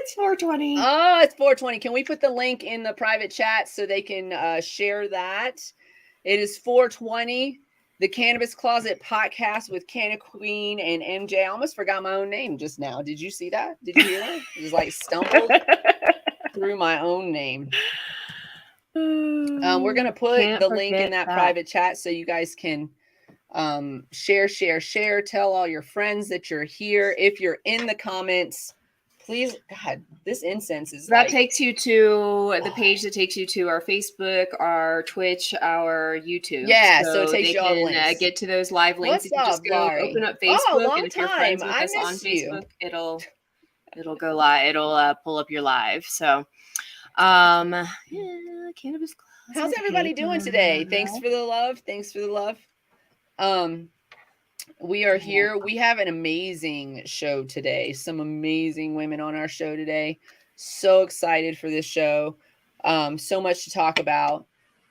It's 420. Oh, it's 420. Can we put the link in the private chat so they can share that? It is 420. The Cannabis Closet podcast with Canna Queen and MJ. I almost forgot my own name just now. Did you see that? Did you hear that? It was like stumbled through my own name. We're going to put the link in that private chat so you guys can share. Tell all your friends that you're here. If you're in the comments, please, God, this incense is that takes you to the page that takes you to our Facebook, our Twitch, our YouTube. Yeah, so it takes you all the links. They can get to those live links. What's up, just go Laurie? open up Facebook, long and if you're friends with us on Facebook, it'll go live. It'll pull up your live. So, yeah, Cannabis Closet. How's everybody doing today? Thanks for the love. We are here. We have an amazing show today. Some amazing women on our show today. So excited for this show. So much to talk about.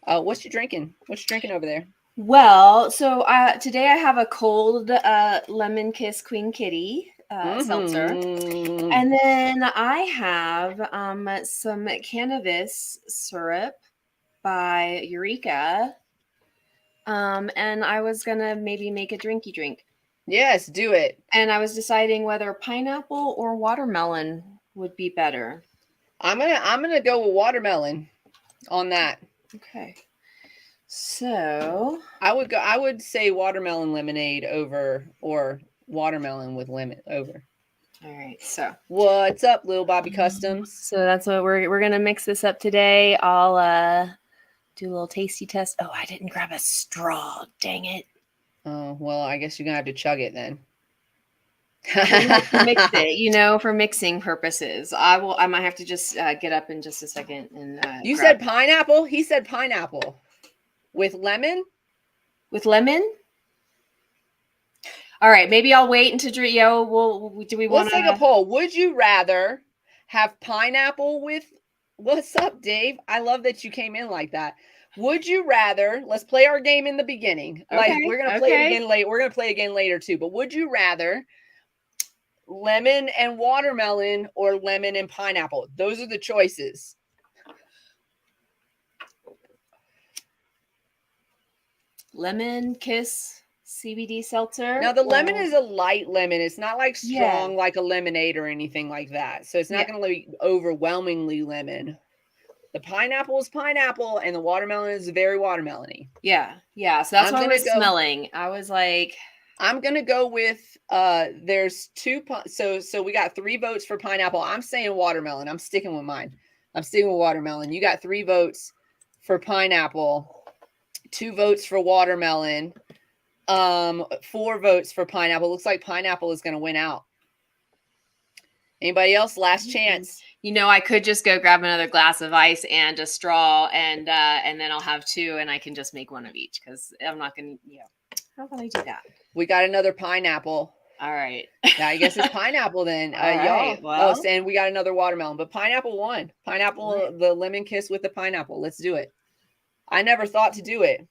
What you drinking? What you drinking over there? Well, so today I have a cold lemon kiss Queen Kitty seltzer, and then I have some cannabis syrup by Eureka. And I was gonna maybe make a drinky drink. Yes, do it. And I was deciding whether pineapple or watermelon would be better. I'm gonna go with watermelon on that. Okay. So I would say watermelon lemonade over, or watermelon with lemon over. All right. So what's up, Lil Bobby Customs? So that's what we're gonna mix this up today. I'll do a little tasty test. Oh, I didn't grab a straw. Dang it. Oh, well, I guess you're going to have to chug it then. Mix it, for mixing purposes. I might have to just get up in just a second. And you said pineapple? He said pineapple. With lemon? With lemon? All right, maybe I'll wait until do we want to... Let's take a poll. Would you rather have pineapple with... What's up, Dave? I love that you came in like that. Would you rather, let's play our game in the beginning. Okay, like we're going to play it again later. We're going to play again later too. But would you rather lemon and watermelon or lemon and pineapple? Those are the choices. Lemon kiss CBD seltzer. Now the lemon is a light lemon. It's not like strong like a lemonade or anything like that. So it's not going to be overwhelmingly lemon. The pineapple is pineapple and the watermelon is very watermelon-y. Yeah. So that's what I was smelling. I was like, I'm going to go with, there's two. So we got 3 votes for pineapple. I'm saying watermelon. I'm sticking with mine. I'm sticking with watermelon. You got 3 votes for pineapple, 2 votes for watermelon, 4 votes for pineapple. Looks like pineapple is going to win out. Anybody else? Last chance. I could just go grab another glass of ice and a straw, and then I'll have 2, and I can just make 1 of each because I'm not going to. How can I do that? We got another pineapple. All right. Yeah, I guess it's pineapple then. Y'all. Well, and we got another watermelon, but pineapple won. Pineapple, the lemon kiss with the pineapple. Let's do it. I never thought to do it.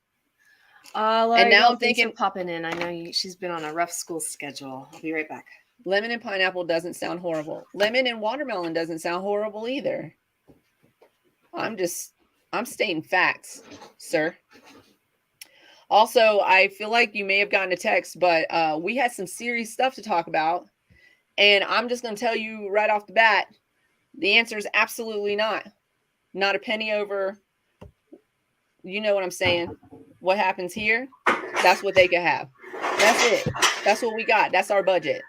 Laurie, and now I'm thinking popping in. I know she's been on a rough school schedule. I'll be right back. Lemon and pineapple doesn't sound horrible. Lemon and watermelon doesn't sound horrible either. I'm stating facts, sir. Also, I feel like you may have gotten a text, but we had some serious stuff to talk about. And I'm just going to tell you right off the bat, the answer is absolutely not. Not a penny over. You know what I'm saying? What happens here, that's what they could have. That's it. That's what we got. That's our budget.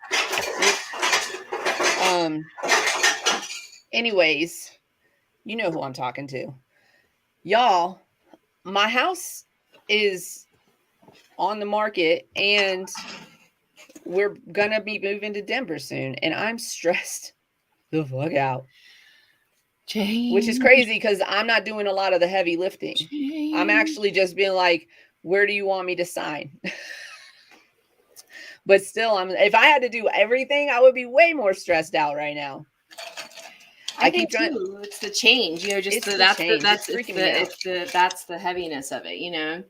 Anyways, you know who I'm talking to. Y'all, my house is on the market and we're gonna be moving to Denver soon, and I'm stressed the fuck out. Change. Which is crazy because I'm not doing a lot of the heavy lifting. Change. I'm actually just being like, where do you want me to sign? But still, if I had to do everything, I would be way more stressed out right now. I keep trying. It's the change, just that's the heaviness of it,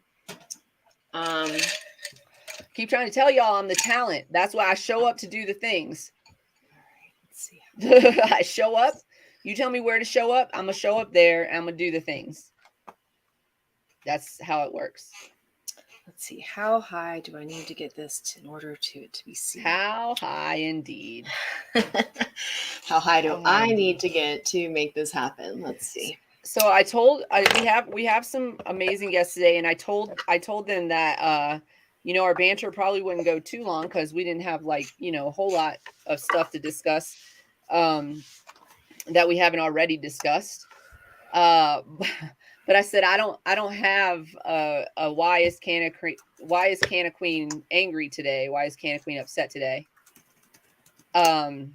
Keep trying to tell y'all I'm the talent. That's why I show up to do the things. Let's see. I show up. You tell me where to show up. I'm going to show up there and I'm going to do the things. That's how it works. Let's see. How high do I need to get this in order to be seen? How high indeed. How high do I need to get to make this happen? Let's see. So we have some amazing guests today, and I told them that our banter probably wouldn't go too long because we didn't have like a whole lot of stuff to discuss that we haven't already discussed. But I said I don't have a why is Canna Queen angry today? Why is Canna Queen upset today? And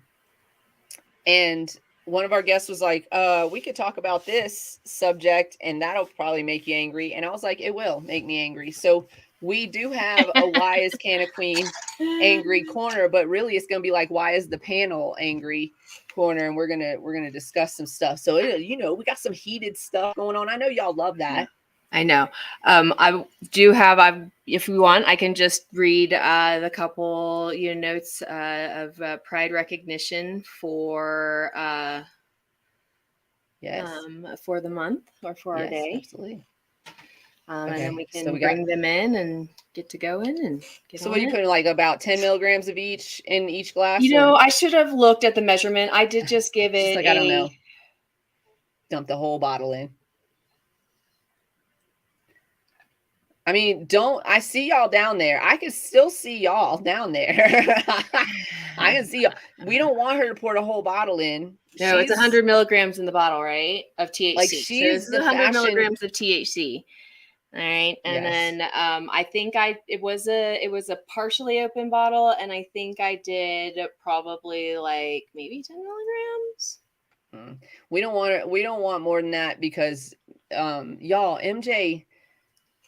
one of our guests was like, we could talk about this subject and that'll probably make you angry. And I was like, it will make me angry. So we do have a why is Canna Queen angry corner, but really it's going to be like, why is the panel angry corner? And we're going to discuss some stuff. So, we got some heated stuff going on. I know y'all love that. I know. I do have, if you want, I can just read the couple notes of pride recognition for for the month or for our day. Absolutely. And then we can bring them in and get to go in and get So what you put like about 10 milligrams of each in each glass? I should have looked at the measurement. I did just give it I don't know. Dump the whole bottle in. I mean, I see y'all down there. I can still see y'all down there. I can see y'all. We don't want her to pour the whole bottle in. No, it's 100 milligrams in the bottle, right? Of THC. Like she's the 100 milligrams of THC. All right. And then I think it was a partially open bottle, and I think I did probably like maybe 10 milligrams. We don't want more than that because y'all, MJ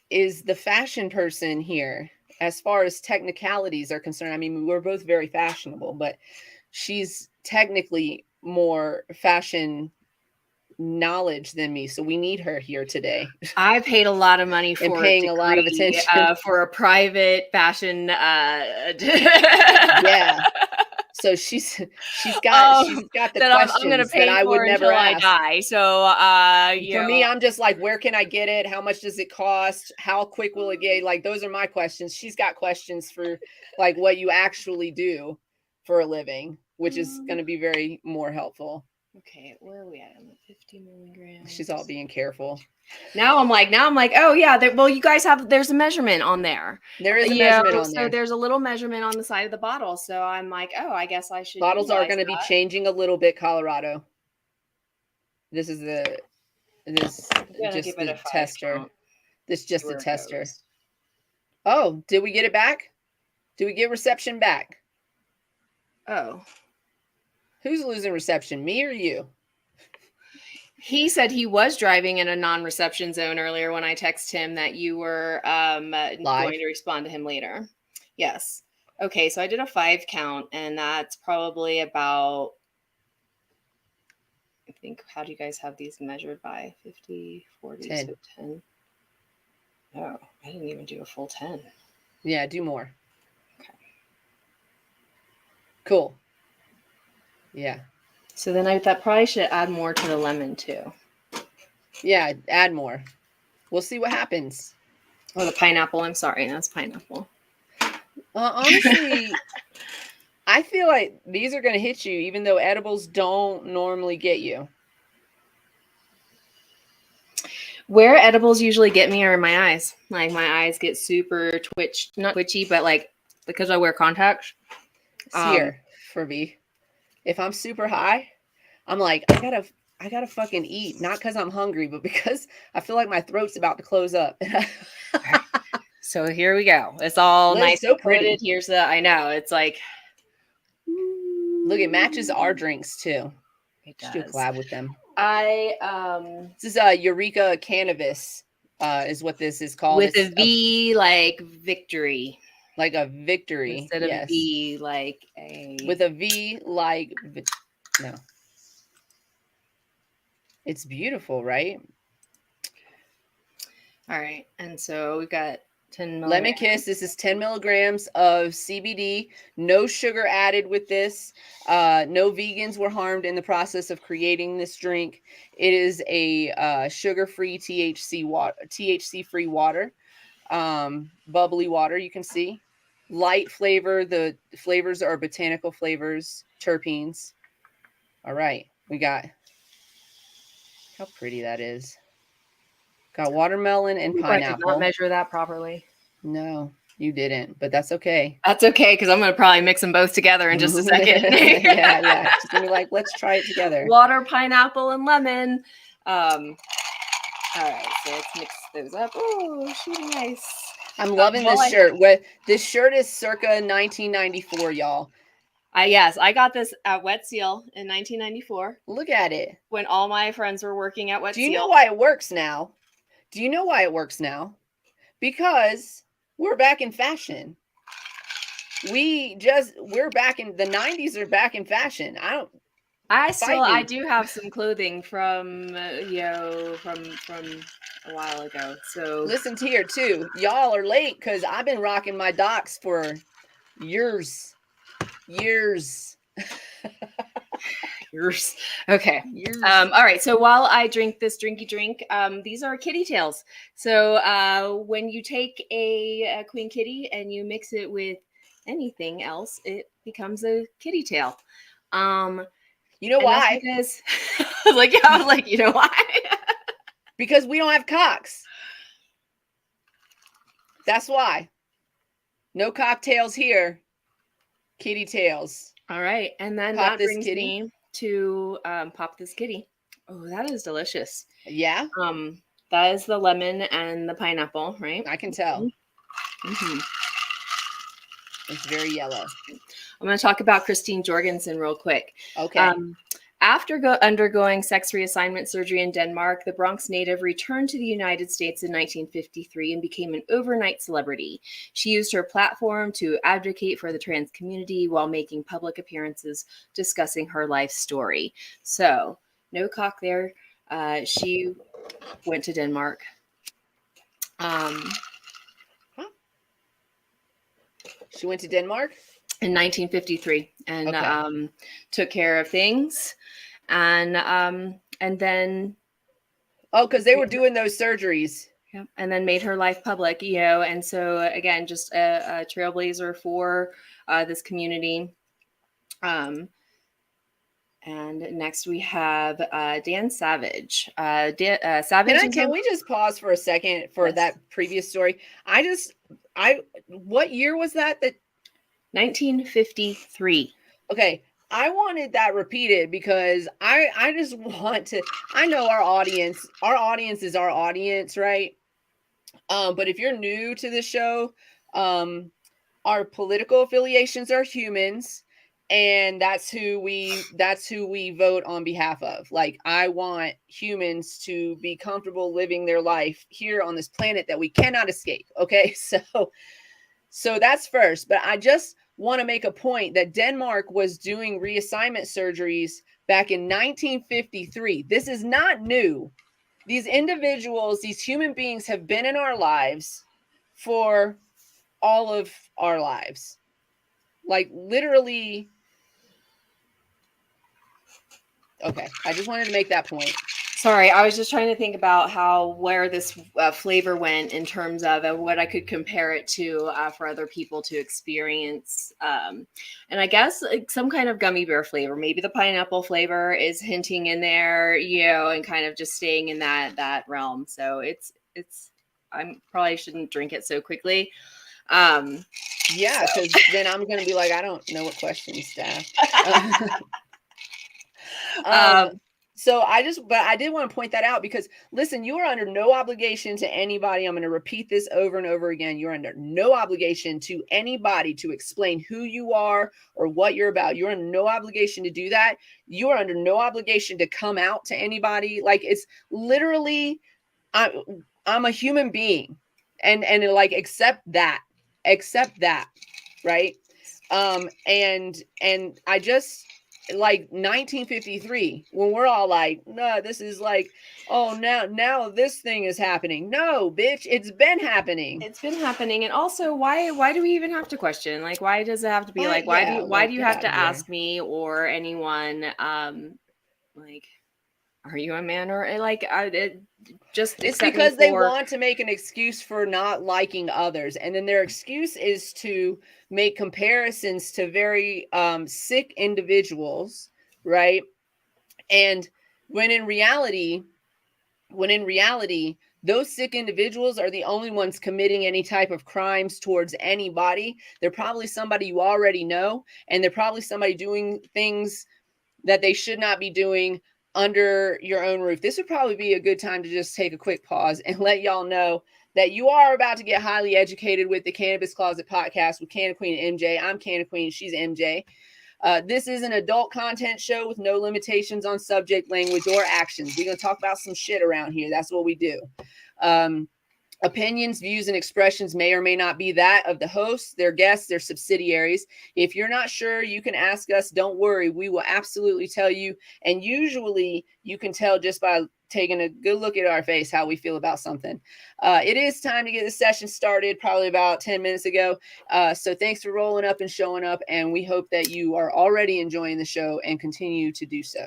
is the fashion person here as far as technicalities are concerned. I mean, we're both very fashionable, but she's technically more fashion knowledge than me, so we need her here today. I paid a lot of money for paying a lot of attention for a private fashion yeah. So she's got the questions I'm gonna pay that I would never ask. I die. So for me, I'm just like, where can I get it? How much does it cost? How quick will it get? Like, those are my questions. She's got questions for like what you actually do for a living, which is going to be very more helpful. Okay, where are we at on the 50 milligrams? She's all being careful. Now I'm like, oh yeah, you guys there's a measurement on there. There is a measurement on there. So there's a little measurement on the side of the bottle. So I'm like, oh, I guess I should. Bottles are going to be changing a little bit, Colorado. This is just the tester. This is just the tester. Oh, did we get it back? Did we get reception back? Oh. Who's losing reception, me or you? He said he was driving in a non-reception zone earlier when I texted him that you were going to respond to him later. Yes. Okay, so I did a 5 count, and that's probably about, I think, how do you guys have these measured by? 50, 40, 10. So 10. Oh, I didn't even do a full 10. Yeah, do more. Okay. Cool. Yeah. So then that probably should add more to the lemon too. Yeah, add more. We'll see what happens. Oh, the pineapple. I'm sorry. That's pineapple. Honestly, I feel like these are going to hit you, even though edibles don't normally get you. Where edibles usually get me are in my eyes. Like my eyes get super not twitchy, but like because I wear contacts. Here for me. If I'm super high, I'm like, I gotta fucking eat. Not because I'm hungry, but because I feel like my throat's about to close up. So here we go. It's all nice, so pretty. Here's I know. It's like, look, it matches our drinks too. It does. Do a collab with them. This is Eureka Cannabis, is what this is called. With a V, like victory. Like a victory. Instead of a V, like a... With a V, like... No. It's beautiful, right? All right. And so we've got 10 milligrams. Lemon Kiss. This is 10 milligrams of CBD. No sugar added with this. No vegans were harmed in the process of creating this drink. It is a sugar-free THC-free water. Bubbly water, you can see. Light flavor. The flavors are botanical flavors, terpenes. All right, we got, how pretty that is. Got watermelon and pineapple. I did not measure that properly. No, you didn't, but that's okay. That's okay, because I'm going to probably mix them both together in just a second. yeah. She's going to be like, let's try it together. Water, pineapple, and lemon. All right, so let's mix those up. Oh, she's nice. I'm loving this shirt. This shirt is circa 1994, y'all. Yes, I got this at Wet Seal in 1994. Look at it. When all my friends were working at Wet Seal. Do you know why it works now? Because we're back in fashion. We're back in the 90s are back in fashion. I do have some clothing from from a while ago. So listen to here too. Y'all are late because I've been rocking my Docs for years. Okay. All right. So while I drink this drinky drink, these are kitty tails. So when you take a queen kitty and you mix it with anything else, it becomes a kitty tail. You know why? Because I was like, you know why? Because we don't have cocks. That's why. No cocktails here. Kitty tails. All right. And then that brings me to pop this kitty. Oh, that is delicious. Yeah. That is the lemon and the pineapple, right? I can tell. Mm-hmm. It's very yellow. I'm going to talk about Christine Jorgensen real quick. Okay. After undergoing sex reassignment surgery in Denmark, the Bronx native returned to the United States in 1953 and became an overnight celebrity. She used her platform to advocate for the trans community while making public appearances discussing her life story. So, no cock there. She went to Denmark. She went to Denmark? In 1953 and took care of things and then because they were doing those surgeries and then made her life public, and so again just a trailblazer for this community. And next we have Dan Savage. Savage. Can we just pause for a second for that previous story? What year was that? 1953. Okay. I wanted that repeated because I just want to, I know our audience is our audience, right? But if you're new to the show, our political affiliations are humans, and that's who we vote on behalf of. Like, I want humans to be comfortable living their life here on this planet that we cannot escape. Okay. So that's first, but I just want to make a point that Denmark was doing reassignment surgeries back in 1953. This is not new. These individuals, these human beings have been in our lives for all of our lives. Like, literally. Okay, I just wanted to make that point. Sorry, I was just trying to think about where this flavor went in terms of what I could compare it to for other people to experience. And I guess like some kind of gummy bear flavor. Maybe the pineapple flavor is hinting in there, and kind of just staying in that realm. So it's I probably shouldn't drink it so quickly. Yeah, because then I'm going to be like, I don't know what questions to ask. So I did want to point that out because, listen, you are under no obligation to anybody. I'm going to repeat this over and over again. You're under no obligation to anybody to explain who you are or what you're about. You're under no obligation to do that. You are under no obligation to come out to anybody. Like, it's literally, I'm a human being, and like, accept that, right? And I just, like 1953 when we're all like, no, this is like, oh, now this thing is happening. No, bitch, it's been happening. It's been happening. And also, why do we even have to question? Like, why does it have to be like, why do you have to ask me or anyone, like, are you a man or like, just it's because they want to make an excuse for not liking others, and then their excuse is to make comparisons to very sick individuals, right? And when in reality, those sick individuals are the only ones committing any type of crimes towards anybody. They're probably somebody you already know, and they're probably somebody doing things that they should not be doing under your own roof. This would probably be a good time to just take a quick pause and let y'all know that you are about to get highly educated with the Cannabis Closet podcast with Canna Queen and MJ. I'm Canna Queen. She's MJ. This is an adult content show with no limitations on subject, language, or actions. We're going to talk about some shit around here. That's what we do. Opinions, views, and expressions may or may not be that of the hosts, their guests, their subsidiaries. If you're not sure, you can ask us. Don't worry. We will absolutely tell you. And usually you can tell just by taking a good look at our face how we feel about something. It is time to get the session started, probably about 10 minutes ago. So thanks for rolling up and showing up. And we hope that you are already enjoying the show and continue to do so.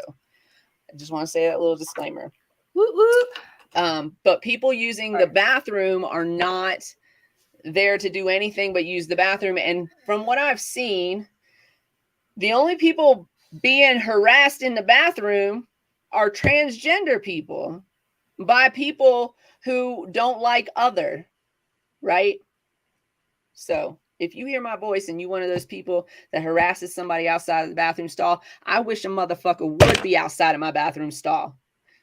I just want to say that little disclaimer. Whoop, whoop. But people using the bathroom are not there to do anything but use the bathroom. And from what I've seen, the only people being harassed in the bathroom are transgender people by people who don't like other, right? So if you hear my voice and you one of those people that harasses somebody outside of the bathroom stall, I wish a motherfucker would be outside of my bathroom stall.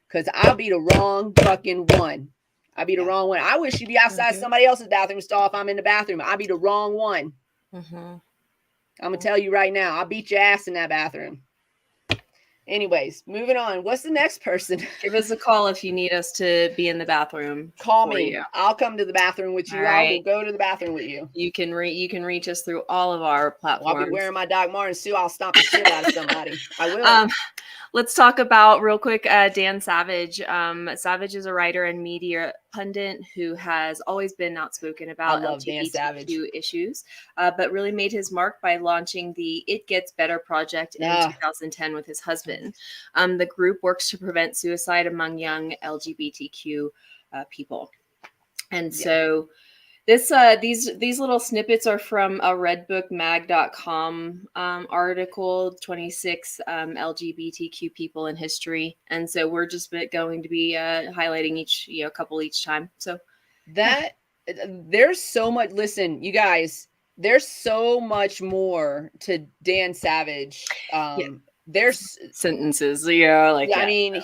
Because I'll be the wrong fucking one. I'll be the wrong one. I wish you'd be outside somebody else's bathroom stall if I'm in the bathroom. I'll be the wrong one. I'm going to tell you right now. I'll beat your ass in that bathroom. Anyways, moving on. What's the next person? Give us a call if you need us to be in the bathroom. Call me. I'll come to the bathroom with you. Right. I'll go to the bathroom with you. You can reach us through all of our platforms. Well, I'll be wearing my Doc Martens too. I'll stomp the shit out of somebody. I will. Let's talk about real quick Dan Savage. Savage is a writer and media pundit who has always been outspoken about LGBTQ issues, but really made his mark by launching the It Gets Better project in 2010 with his husband. The group works to prevent suicide among young LGBTQ people. And so these little snippets are from a redbookmag.com article, 26 LGBTQ people in history. And so we're just going to be highlighting each, a couple each time. So there's so much, listen, you guys, there's so much more to Dan Savage. There's sentences, I mean,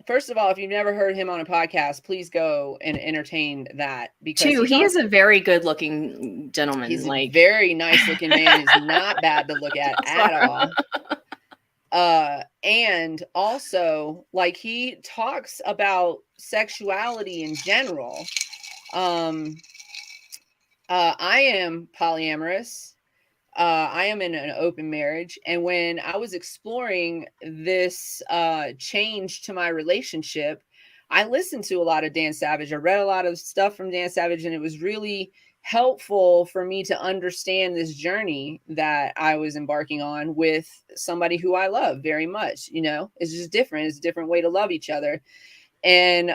first of all, if you've never heard him on a podcast, please go and entertain that. Because he is a very good-looking gentleman. He's a very nice-looking man. He's not bad to look at all. And also, like, he talks about sexuality in general. I am polyamorous. I am in an open marriage. And when I was exploring this change to my relationship, I listened to a lot of Dan Savage. I read a lot of stuff from Dan Savage, and it was really helpful for me to understand this journey that I was embarking on with somebody who I love very much. It's just different. It's a different way to love each other. And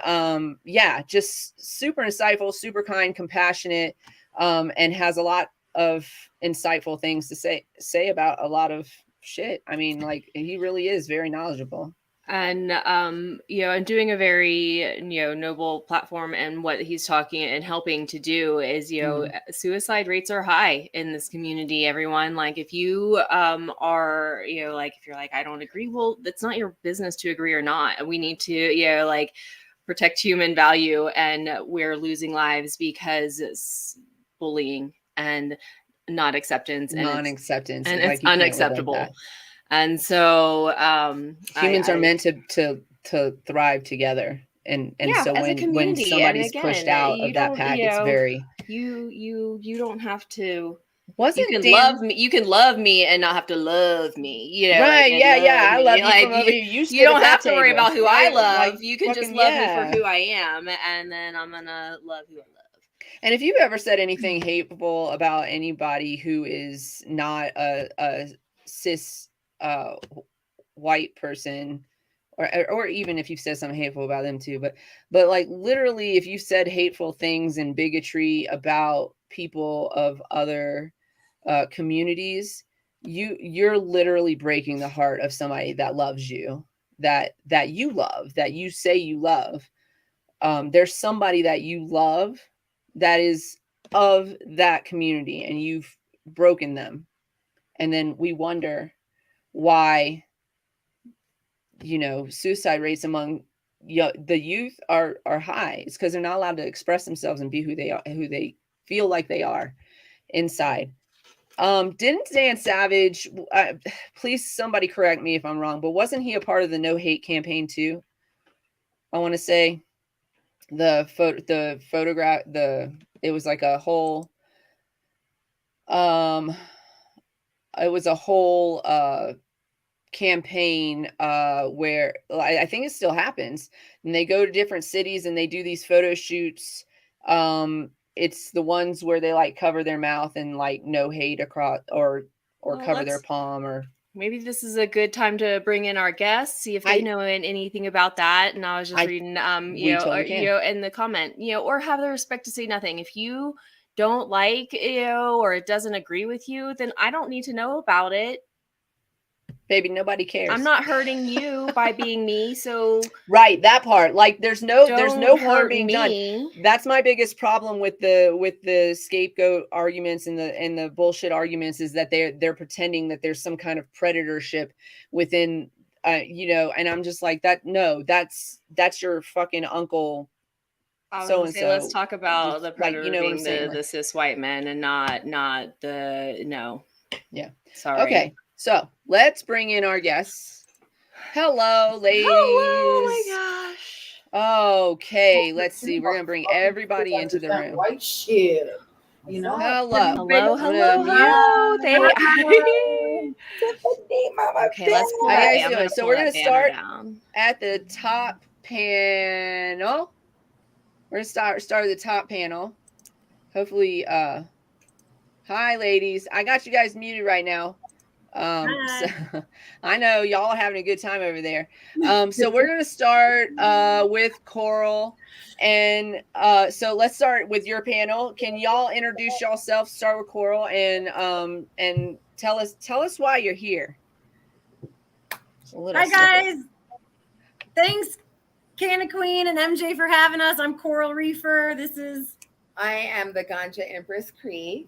just super insightful, super kind, compassionate, and has a lot of insightful things to say about a lot of shit. I mean, like, he really is very knowledgeable. And and doing a very noble platform, and what he's talking and helping to do is suicide rates are high in this community. Everyone, like, if you are like, if you're like, I don't agree, well, that's not your business to agree or not. We need to like protect human value, and we're losing lives because bullying and non-acceptance and it's unacceptable. And so humans are meant to thrive together, and so when somebody's pushed out of that pack, it's very you don't have to Wasn't you can Dan... love me. You can love me and not have to love me. You know, right? like, Yeah. I love you like, from over here. You you sit don't at have that to worry table, about who right? I love. Like, You can just fucking, love me for who I am, and then I'm gonna love who I love. And if you've ever said anything hateful about anybody who is not a cis white person, or even if you've said something hateful about them too, but like literally, if you said hateful things and bigotry about people of other communities, you're literally breaking the heart of somebody that loves you, that you love, that you say you love. There's somebody that you love that is of that community, and you've broken them. And then we wonder why, suicide rates among the youth are high. It's because they're not allowed to express themselves and be who they are, who they feel like they are inside. Didn't Dan Savage, please somebody correct me if I'm wrong, but wasn't he a part of the No Hate campaign too? I want to say the photograph, it was like a whole, it was a whole campaign where I think it still happens, and they go to different cities and they do these photo shoots. It's the ones where they like cover their mouth and like no hate across, or cover their palm, or maybe this is a good time to bring in our guests, see if they know anything about that. And I was just reading, in the comment, or have the respect to say nothing. If you don't like, or it doesn't agree with you, then I don't need to know about it. Baby, nobody cares. I'm not hurting you by being me. So right, that part, like there's no harm being done. That's my biggest problem with the scapegoat arguments and the bullshit arguments, is that they're pretending that there's some kind of predatorship within, and I'm just like, that's your fucking uncle. So and so. Let's talk about the predator being the cis white men, and not the no. Yeah. Sorry. Okay. So let's bring in our guests. Hello, ladies. Oh my gosh. Okay, let's see. We're gonna bring everybody into the room. White shit. Hello. Okay, let's pull that. How you guys doing? So we're gonna start at the top panel. We're gonna start at the top panel. Hopefully, hi ladies. I got you guys muted right now. So, I know y'all are having a good time over there. So we're gonna start with Coral, and so let's start with your panel. Can y'all introduce yourself? Start with Coral, and tell us why you're here. Hi guys, thanks Canna Queen and MJ for having us. I'm Coral Reefer. I am the Ganja Empress Cree.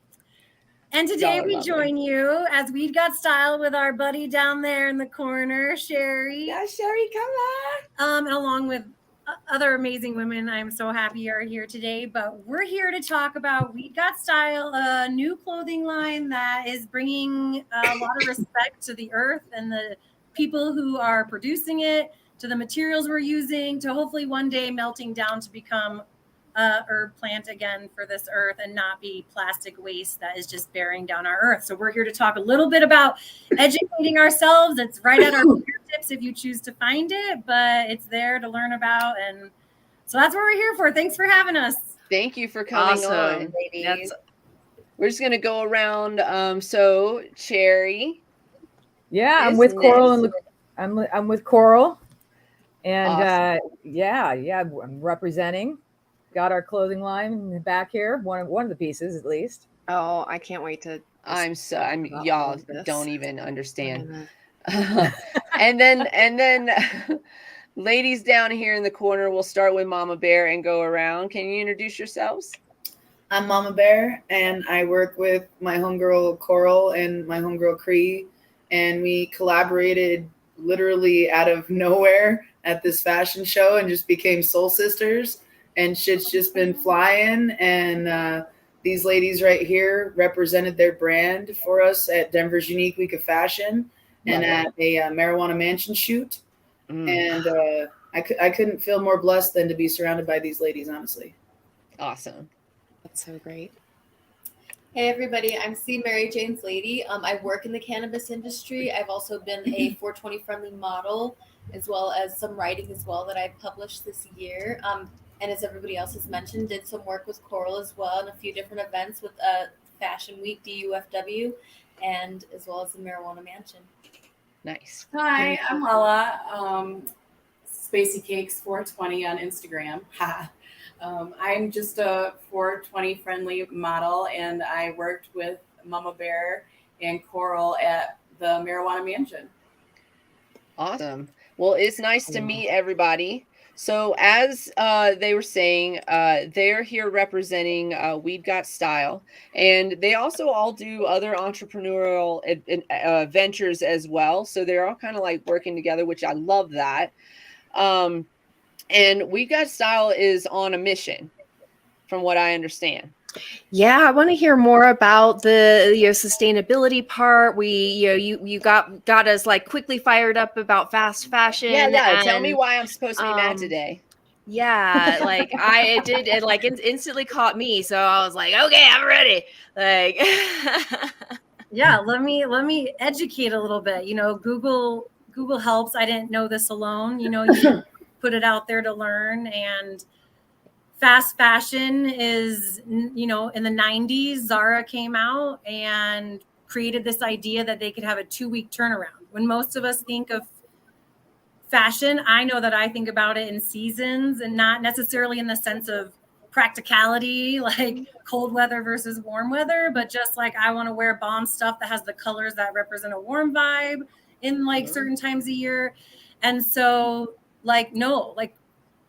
And today we join you as we got style with our buddy down there in the corner, Sherry. Yeah, Sherry, come on. And along with other amazing women, I'm so happy you're here today. But we're here to talk about Weed Got Style, a new clothing line that is bringing a lot of respect to the earth and the people who are producing it, to the materials we're using, to hopefully one day melting down to become herb plant again for this earth, and not be plastic waste that is just bearing down our earth. So we're here to talk a little bit about educating ourselves. It's right at our fingertips if you choose to find it, but it's there to learn about. And so that's what we're here for. Thanks for having us. Thank you for coming on, ladies. We're just gonna go around. So Cherry. Yeah, I'm with Coral, and I'm with Coral, and awesome. I'm representing. Got our clothing line in the back here, one of the pieces at least. Oh, I can't wait to. Y'all don't even understand. And then ladies down here in the corner, we'll start with Mama Bear and go around. Can you introduce yourselves? I'm Mama Bear, and I work with my homegirl Coral and my homegirl Cree, and we collaborated literally out of nowhere at this fashion show and just became soul sisters. And shit's just been flying. And these ladies right here represented their brand for us at Denver's Unique Week of Fashion and at a Marijuana Mansion shoot. And I couldn't feel more blessed than to be surrounded by these ladies, honestly. Awesome. That's so great. Hey everybody, I'm C. Mary Jane's Lady. I work in the cannabis industry. I've also been a 420 friendly model, as well as some writing as well that I've published this year. And as everybody else has mentioned, did some work with Coral as well and a few different events with Fashion Week, DUFW, and as well as the Marijuana Mansion. Nice. Hi, I'm Lala. Spacey Cakes 420 on Instagram. Ha. I'm just a 420 friendly model, and I worked with Mama Bear and Coral at the Marijuana Mansion. Awesome. Well, it's nice to meet everybody. So as they were saying, they're here representing Weed Got Style, and they also all do other entrepreneurial ventures as well. So they're all kind of like working together, which I love that. And Weed Got Style is on a mission, from what I understand. Yeah, I want to hear more about the sustainability part. You got us like quickly fired up about fast fashion. Yeah. Tell me why I'm supposed to be mad today. Yeah, like it like instantly caught me. So I was like, okay, I'm ready. Like, yeah, let me educate a little bit. Google helps. I didn't know this alone. You put it out there to learn. And fast fashion is, in the 90s, Zara came out and created this idea that they could have a 2-week turnaround. When most of us think of fashion, I know that I think about it in seasons and not necessarily in the sense of practicality, like cold weather versus warm weather, but just like I want to wear bomb stuff that has the colors that represent a warm vibe in like certain times a year. And so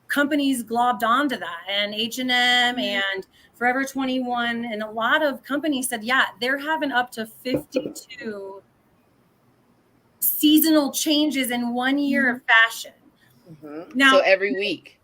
companies globbed onto that, and H&M and Forever 21 and a lot of companies said, yeah, they're having up to 52 seasonal changes in 1 year of fashion. Now, so every week.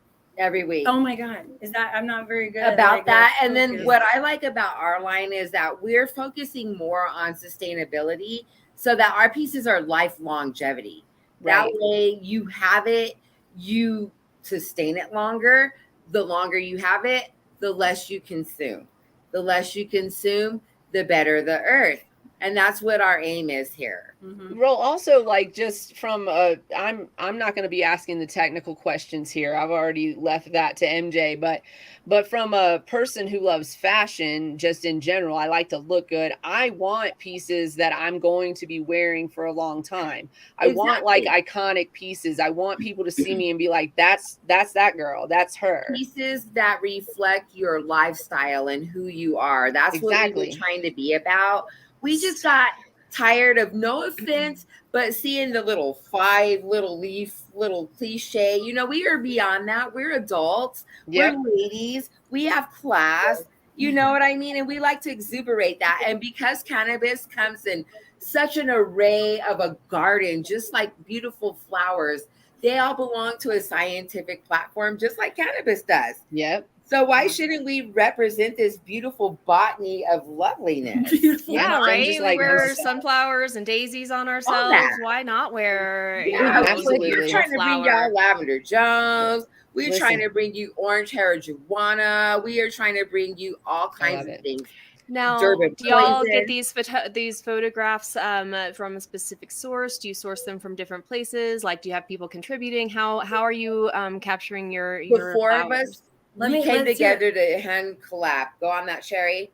Oh my God. I'm not very good about that. And then what I like about our line is that we're focusing more on sustainability so that our pieces are life longevity. That way you have it, you sustain it longer. The longer you have it, the less you consume. The less you consume, the better the earth. And that's what our aim is here. Well, also, like, just from I'm not going to be asking the technical questions here. I've already left that to MJ. But from a person who loves fashion, just in general, I like to look good. I want pieces that I'm going to be wearing for a long time. I want like iconic pieces. I want people to see me and be like, that's that girl. That's her. Pieces that reflect your lifestyle and who you are. That's what we were trying to be about. We just got tired of, no offense, but seeing the little 5 little leaf, little cliche. We are beyond that. We're adults. We're ladies. We have class. You know what I mean? And we like to exuberate that. And because cannabis comes in such an array of a garden, just like beautiful flowers, they all belong to a scientific platform, just like cannabis does. Yep. So why shouldn't we represent this beautiful botany of loveliness? Yeah, right. We wear sunflowers and daisies on ourselves. Why not wear? Absolutely. We're trying to bring y'all Lavender Jones. We're trying to bring you orange marijuana. We are trying to bring you all kinds of things. Now, do y'all get these photographs from a specific source? Do you source them from different places? Like, do you have people contributing? How are you capturing your the 4 of flowers? us? We came together to hand collab. Go on that, Sherry.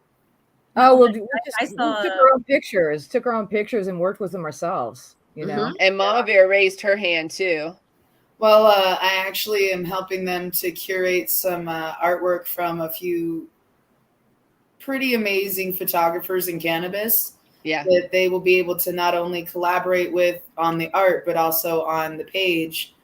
Oh, well, we took our own pictures and worked with them ourselves, And Mama Bear raised her hand too. Well, I actually am helping them to curate some artwork from a few pretty amazing photographers in cannabis. Yeah. That they will be able to not only collaborate with on the art, but also on the page.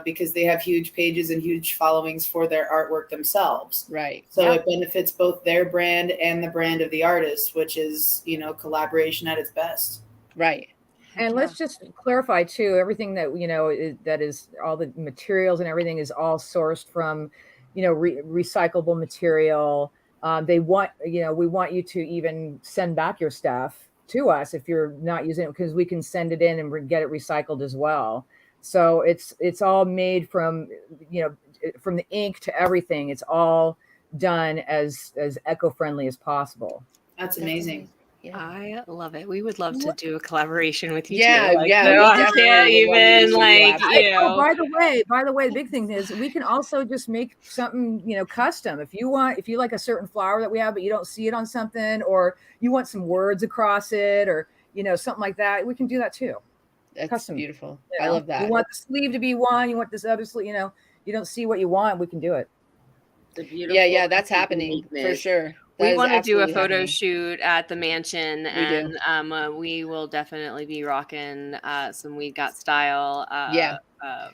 Because they have huge pages and huge followings for their artwork themselves. Right. So it benefits both their brand and the brand of the artist, which is, collaboration at its best. Right. And let's just clarify too, everything that, that is all the materials and everything is all sourced from, recyclable material. We want you to even send back your stuff to us if you're not using it, because we can send it in and get it recycled as well. So it's all made from, from the ink to everything. It's all done as eco-friendly as possible. That's amazing. Yeah. I love it. We would love to do a collaboration with you. Yeah, too. Like, yeah, no, we I definitely can't would love to even do some like collabs. Oh, by the way, the big thing is we can also just make something, custom. If you like a certain flower that we have, but you don't see it on something, or you want some words across it, or something like that, we can do that too. That's Custom. beautiful. I love that. You want the sleeve to be one, you want this other sleeve, you don't see what you want, we can do it. Yeah, that's happening for sure. We want to do a photo shoot at the mansion, We and we will definitely be rocking some We've Got Style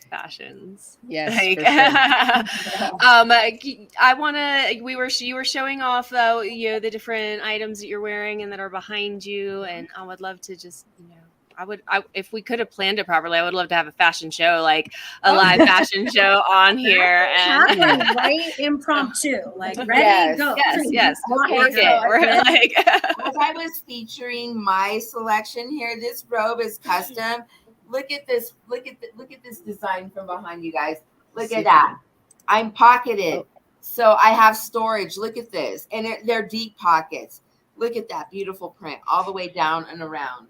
fashions. Yes, Like, for sure. I want to. You were showing off though, the different items that you're wearing and that are behind you, and I would love to just if we could have planned it properly, I would love to have a fashion show, like a live fashion show on here. And right, impromptu, like ready, go. Yes. Okay, So as I was featuring my selection here, this robe is custom. Look at this. Look at this design from behind you guys. Look at that. I'm pocketed, so I have storage. Look at this, and they're deep pockets. Look at that beautiful print all the way down and around.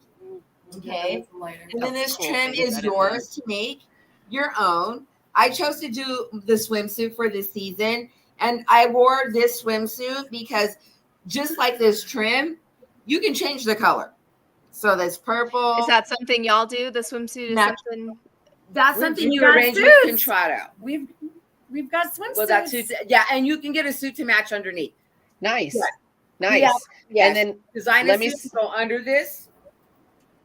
Okay, and then this trim is yours to make your own. I chose to do the swimsuit for this season, and I wore this swimsuit because just like this trim, you can change the color. So this purple. Is that something y'all do? The swimsuit is something. That's something you arrange with Contrato. We've got swimsuits. Well, that's suits. Yeah, and you can get a suit to match underneath. Nice, yeah. nice. Yes. And then design a suit to go under this.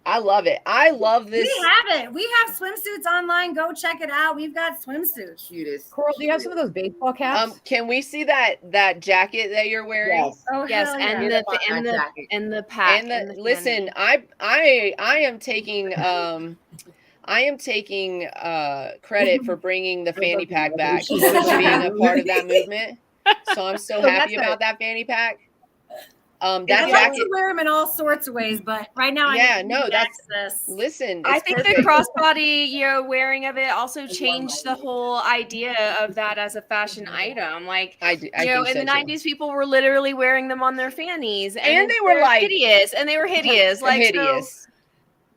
I love it. I love this. We have it. We have swimsuits online. Go check it out. We've got swimsuits. Cutest. Coral, do you have some of those baseball caps? Can we see that jacket that you're wearing? Yes. Oh, yes, and the pack. And listen, I am taking credit for bringing the fanny pack back, being a part of that movement. So I'm so happy about that fanny pack. That I jacket. like to wear them in all sorts of ways, but right now, listen. I think the crossbody, wearing of it also changed the whole idea of that as a fashion item. Like, I in the 90s, people were literally wearing them on their fannies, and they were like hideous, and they were hideous, like hideous. So,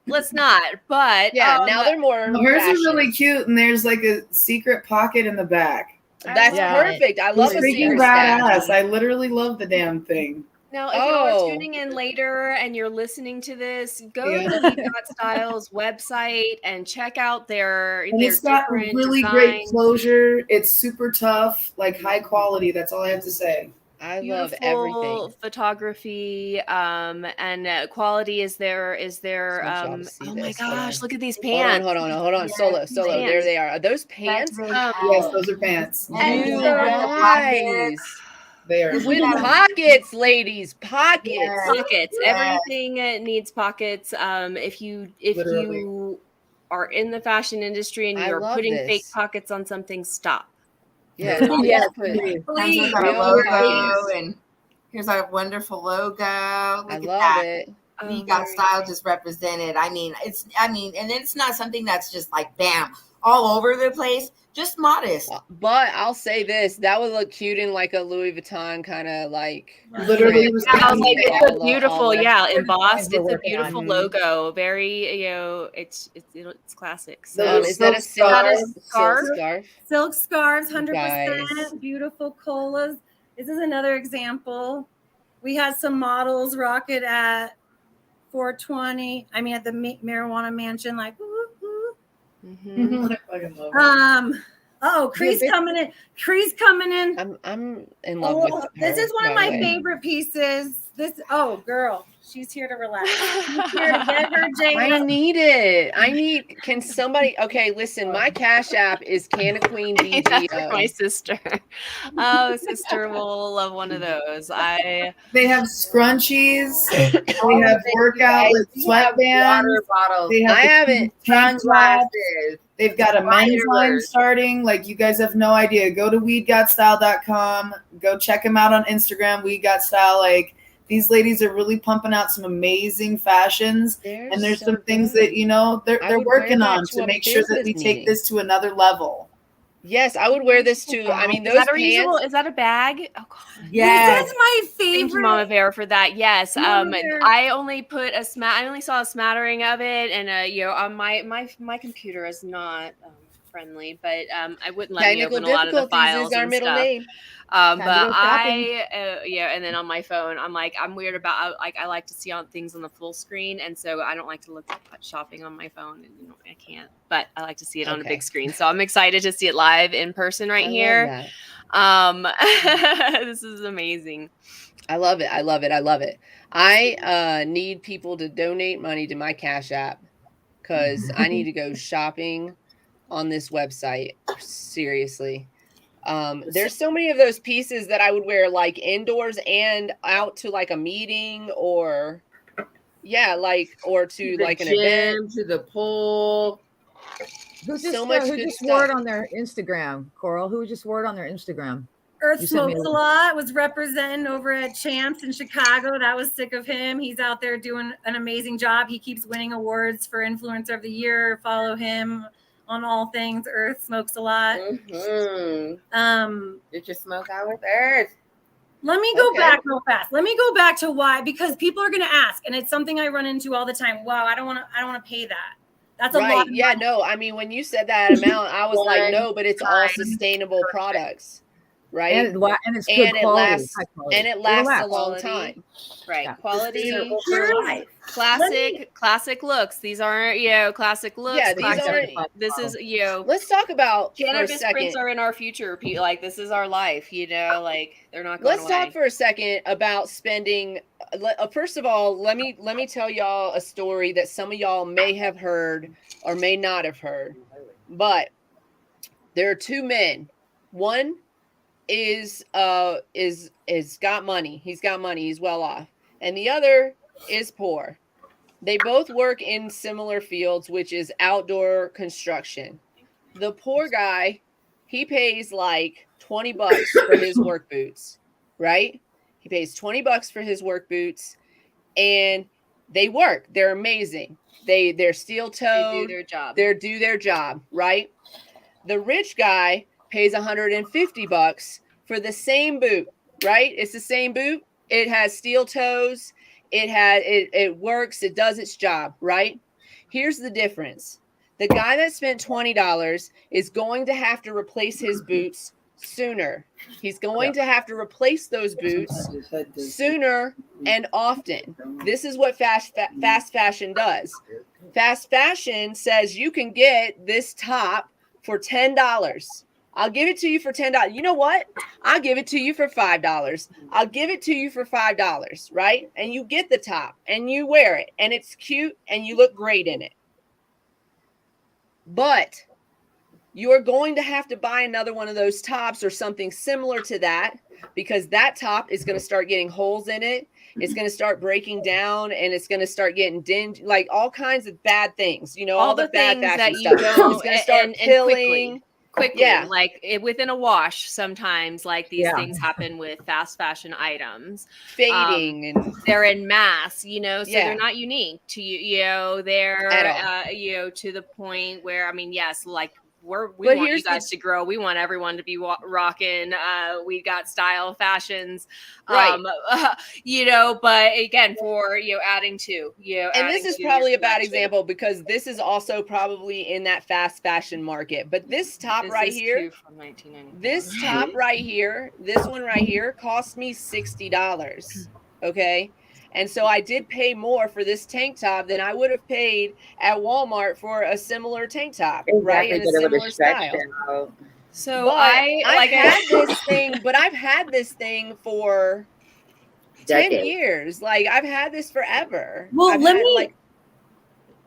let's not, but now they're more. Hers are really cute, and there's like a secret pocket in the back. That's perfect. I love the freaking badass. I literally love the damn thing. Now, if you're tuning in later and you're listening to this, go to the We've Got Styles website and check out their it's got really great closure. It's super tough, like high quality. That's all I have to say. I love everything. Photography and quality is there. Oh my gosh, look at these pants. Hold on. Yes, Solo. Pants. There they are. Are those pants? Yes, those are pants. You guys. There. With pockets, ladies, pockets. Pockets. Everything needs pockets. If you are in the fashion industry and you're putting fake pockets on something, stop. Yeah. Please. Our logo, and here's our wonderful logo. I love it. We got style just represented. And it's not something that's just like bam all over the place. Just modest. But I'll say this, that would look cute in like a Louis Vuitton kind of like. Literally, it's a beautiful, embossed. It's a beautiful logo. Very, it's classic. So is that a scarf? Silk scarves, 100%. Beautiful colas. This is another example. We had some models rock it at 420. I mean, at the marijuana mansion, like. Cree's coming in. Cree's coming in. I'm in love with her. This is one of my favorite pieces. Girl, she's here to relax. She's here to get her J. I need it. Can somebody? Okay, listen. My Cash App is CannaQueen DGO. My sister. Oh, sister will love one of those. They have scrunchies. They have workout with sweatbands. Water bottles. I haven't. Sunglasses. They've got a men's line starting. Like, you guys have no idea. Go to weedgotstyle.com. Go check them out on Instagram. We Got Style. Like, these ladies are really pumping out some amazing fashions. And there's some things that, they're working on to make sure that we take this to another level. Yes, I would wear this too. I mean, those pants. Is that a bag? Oh God. Yes. This is my favorite. Thank you, Mama Bear, for that. Yes. I only put I only saw a smattering of it, and you know, on my computer is not friendly, but I wouldn't let me open a lot of the files is our and middle stuff. name. But and then on my phone, I'm weird about I like to see on things on the full screen, and so I don't like to look at shopping on my phone, and you know, I can't. But I like to see it on a big screen, so I'm excited to see it live in person here. This is amazing. I love it. I love it. I love it. I need people to donate money to my Cash App because I need to go shopping on this website. Seriously. There's so many of those pieces that I would wear like indoors and out to like a meeting or or to like an event, to the pool. Who just wore it on their Instagram, Coral? Who just wore it on their Instagram? Earth Smokes a Lot was representing over at Champs in Chicago. That was sick of him. He's out there doing an amazing job. He keeps winning awards for Influencer of the Year. Follow him on all things Earth Smokes a Lot. Get your smoke out with Earth. Let me go back real fast. Let me go back to why, because people are going to ask, and it's something I run into all the time. Wow, I don't want to pay that. That's a lot. Yeah, no. I mean, when you said that amount, I was like, no, but it's all sustainable products. Right, and it's good quality, and it lasts a long time. Right, quality, classic looks. These aren't classic looks. Yeah, these aren't. This is Let's talk about cannabis prints are in our future. Like this is our life. Like they're not going away. Let's talk for a second about spending. First of all, let me tell y'all a story that some of y'all may have heard or may not have heard, but there are two men. One is got money. He's got money. He's well off. And the other is poor. They both work in similar fields, which is outdoor construction. The poor guy, he pays like $20 for his work boots, right? He pays $20 for his work boots, and they work. They're amazing. They're steel toed. They do their job. They do their job, right? The rich guy pays $150 for the same boot, right? It's the same boot. It has steel toes. It works. It does its job, right? Here's the difference. The guy that spent $20 is going to have to replace his boots sooner. He's going to have to replace those boots sooner and often. This is what fast fashion does. Fast fashion says you can get this top for $10. I'll give it to you for $10. You know what? I'll give it to you for $5. I'll give it to you for $5, right? And you get the top and you wear it and it's cute and you look great in it. But you're going to have to buy another one of those tops or something similar to that because that top is going to start getting holes in it. It's going to start breaking down and it's going to start getting dingy, like all kinds of bad things, all the bad things that stuff. You don't, it's going to start peeling. Quickly, like within a wash, sometimes like these things happen with fast fashion items, fading, and they're in mass, so they're not unique to you. They're to the point where yes, like we want you guys to grow. We want everyone to be rocking. We got style fashions, right? But again, for adding to and this is probably a bad example because this is also probably in that fast fashion market. But this top right here, from 1990. This top right here, this one right here, cost me $60. Okay. And so I did pay more for this tank top than I would have paid at Walmart for a similar tank top, right? In a similar style. So I've had this thing for 10 years. Like I've had this forever. Well, let me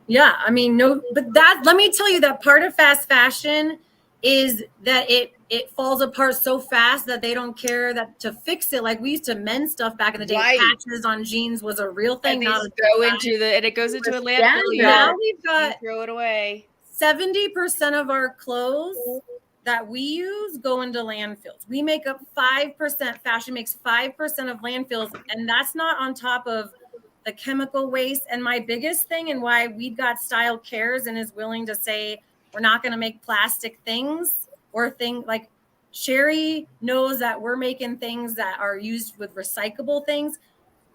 let me tell you that part of fast fashion is that it falls apart so fast that they don't care that to fix it. Like we used to mend stuff back in the day. Right. Patches on jeans was a real thing. It goes into a landfill. Now we've got throw it away. 70% of our clothes that we use go into landfills. We make up 5%. Fashion makes 5% of landfills, and that's not on top of the chemical waste. And my biggest thing and why We've Got Style cares and is willing to say we're not going to make plastic things or like Sherry knows that we're making things that are used with recyclable things,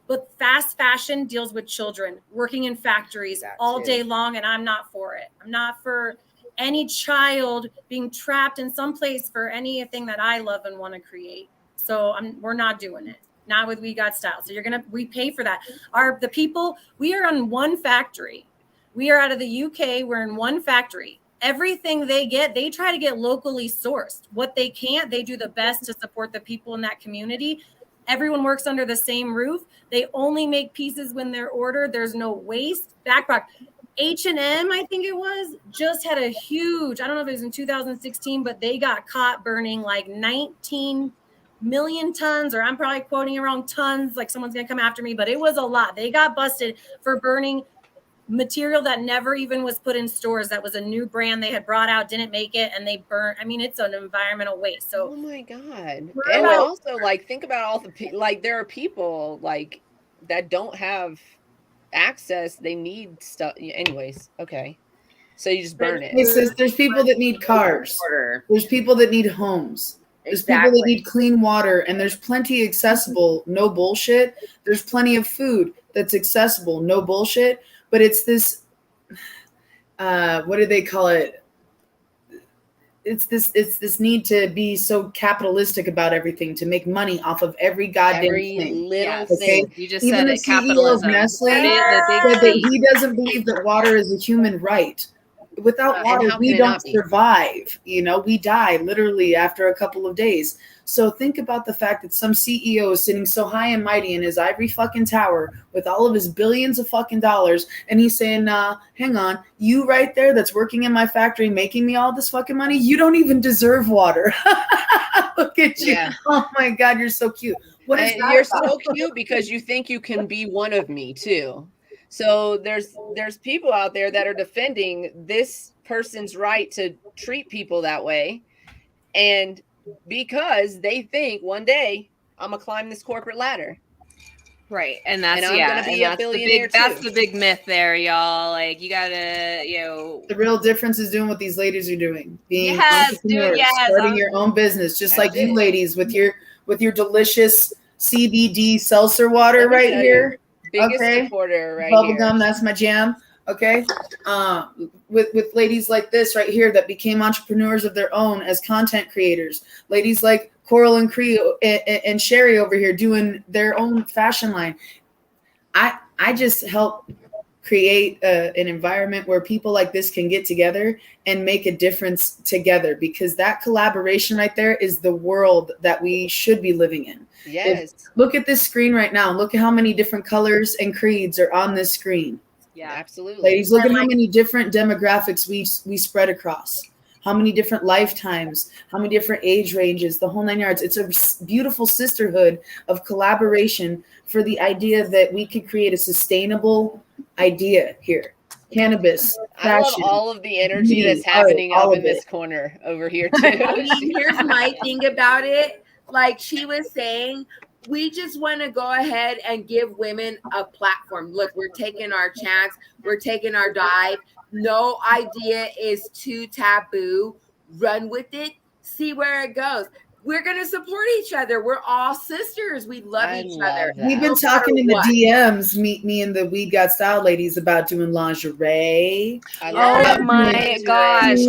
but fast fashion deals with children working in factories all day long, and I'm not for it. I'm not for any child being trapped in some place for anything that I love and want to create. So we're not doing it. Not with We Got Style. So we pay for that. The people, we are on one factory. We are out of the UK. We're in one factory. Everything they get, they try to get locally sourced. What they can't, they do the best to support the people in that community. Everyone works under the same roof. They only make pieces when they're ordered. There's no waste. Backpack. H&M, I think it was, just had a huge, I don't know if it was in 2016, but they got caught burning like 19 million tons, or I'm probably quoting it wrong, tons, like someone's going to come after me, but it was a lot. They got busted for burning material that never even was put in stores. That was a new brand they had brought out, didn't make it, and they burnt. I mean, it's an environmental waste. So, oh my God. And also, like, think about all the like, there are people like that don't have access. They need stuff. Anyways, okay. So you just burn it. It says there's people that need cars. There's people that need homes. There's people that need clean water, and there's plenty accessible, no bullshit. There's plenty of food that's accessible, no bullshit. But it's this, what do they call it? It's this need to be so capitalistic about everything, to make money off of every goddamn thing. Little thing. You just Even said the it, CEO capitalism. of Nestle The said that he doesn't believe that water is a human right. Without water, we don't survive. You know, we die literally after a couple of days. So think about the fact that some CEO is sitting so high and mighty in his ivory fucking tower with all of his billions of fucking dollars, and he's saying, hang on, you right there that's working in my factory making me all this fucking money, you don't even deserve water. Look at you. Yeah. Oh my God, you're so cute. What is that you're about? so cute because you think you can be one of me too. So there's people out there that are defending this person's right to treat people that way, and because they think one day I'm gonna climb this corporate ladder. Right. And that's, I'm gonna be a billionaire too. That's the big myth there, y'all. Like, you gotta, the real difference is doing what these ladies are doing. Being entrepreneurs, starting your own business, just like you ladies with your delicious CBD seltzer water right here. Biggest supporter right Bubblegum, that's my jam. Okay. With ladies like this right here that became entrepreneurs of their own as content creators. Ladies like Coral and Cree and Sherry over here doing their own fashion line. I just help create an environment where people like this can get together and make a difference together, because that collaboration right there is the world that we should be living in. Yes. Look at this screen right now. Look at how many different colors and creeds are on this screen. Yeah, absolutely. Ladies, look at how many different demographics we spread across. How many different lifetimes, how many different age ranges, the whole 9 yards. It's a beautiful sisterhood of collaboration for the idea that we could create a sustainable idea here. Cannabis, fashion, I love all of the energy that's happening up in this corner over here too. I mean, here's my thing about it. Like she was saying, we just want to go ahead and give women a platform. Look, we're taking our chance. We're taking our dive. No idea is too taboo. Run with it. See where it goes. We're going to support each other. We're all sisters. We love each other. We've been talking in the DMs, me and the We Got Style ladies, about doing lingerie. Oh my gosh.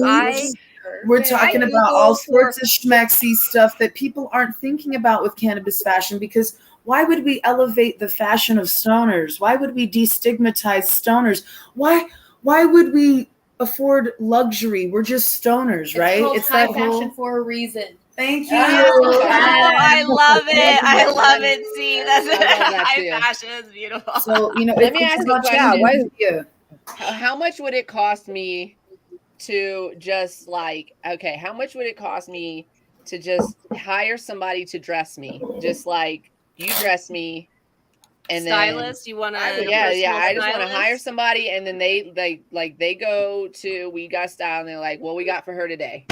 We're talking about all sorts of schmexy stuff that people aren't thinking about with cannabis fashion, because why would we elevate the fashion of stoners? Why would we destigmatize stoners? Why would we afford luxury? We're just stoners, right? It's high fashion for a reason. Thank you. Oh, I love it. I love it. See, that's high fashion is beautiful. So, let me ask you a question. How much would it cost me to just how much would it cost me to just hire somebody to dress me? Just like you dress me, and stylist, you want to? Yeah. I just want to hire somebody, and then they go to We Got Style, and they're like, "What we got for her today?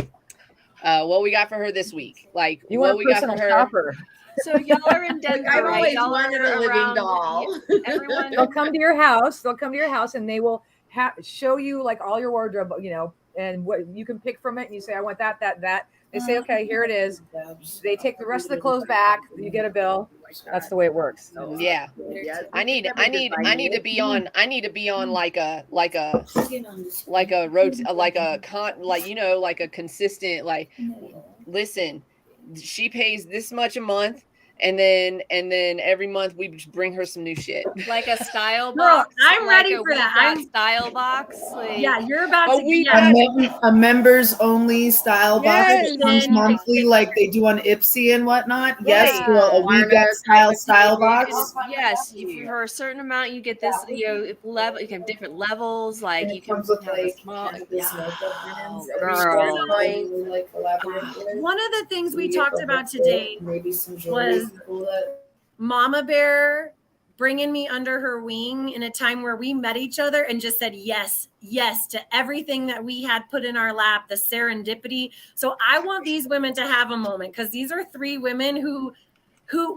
What we got for her this week? Like, you what want we got for her?" Shopper. So y'all are in Denver. I've always y'all wanted a living doll. Everyone, they'll come to your house. And they will show you like all your wardrobe, and what you can pick from it, and you say, I want that. They say, okay, here it is. They take the rest of the clothes back. You get a bill. That's the way it works. Yeah. I need to be on like a consistent, like, listen, she pays this much a month. And then every month we just bring her some new shit, like a style box. I'm ready for that. I'm style box. Like, yeah, you're about to a members only style box that comes monthly, like they do on Ipsy and whatnot. Yes, a We Got style box. Yes, for a certain amount you get this. Level. You can have different levels. Like and you can comes with have like small. this One of the things we talked about today was Mama Bear bringing me under her wing in a time where we met each other and just said yes to everything that we had put in our lap, the serendipity. So I want these women to have a moment, because these are 3 women who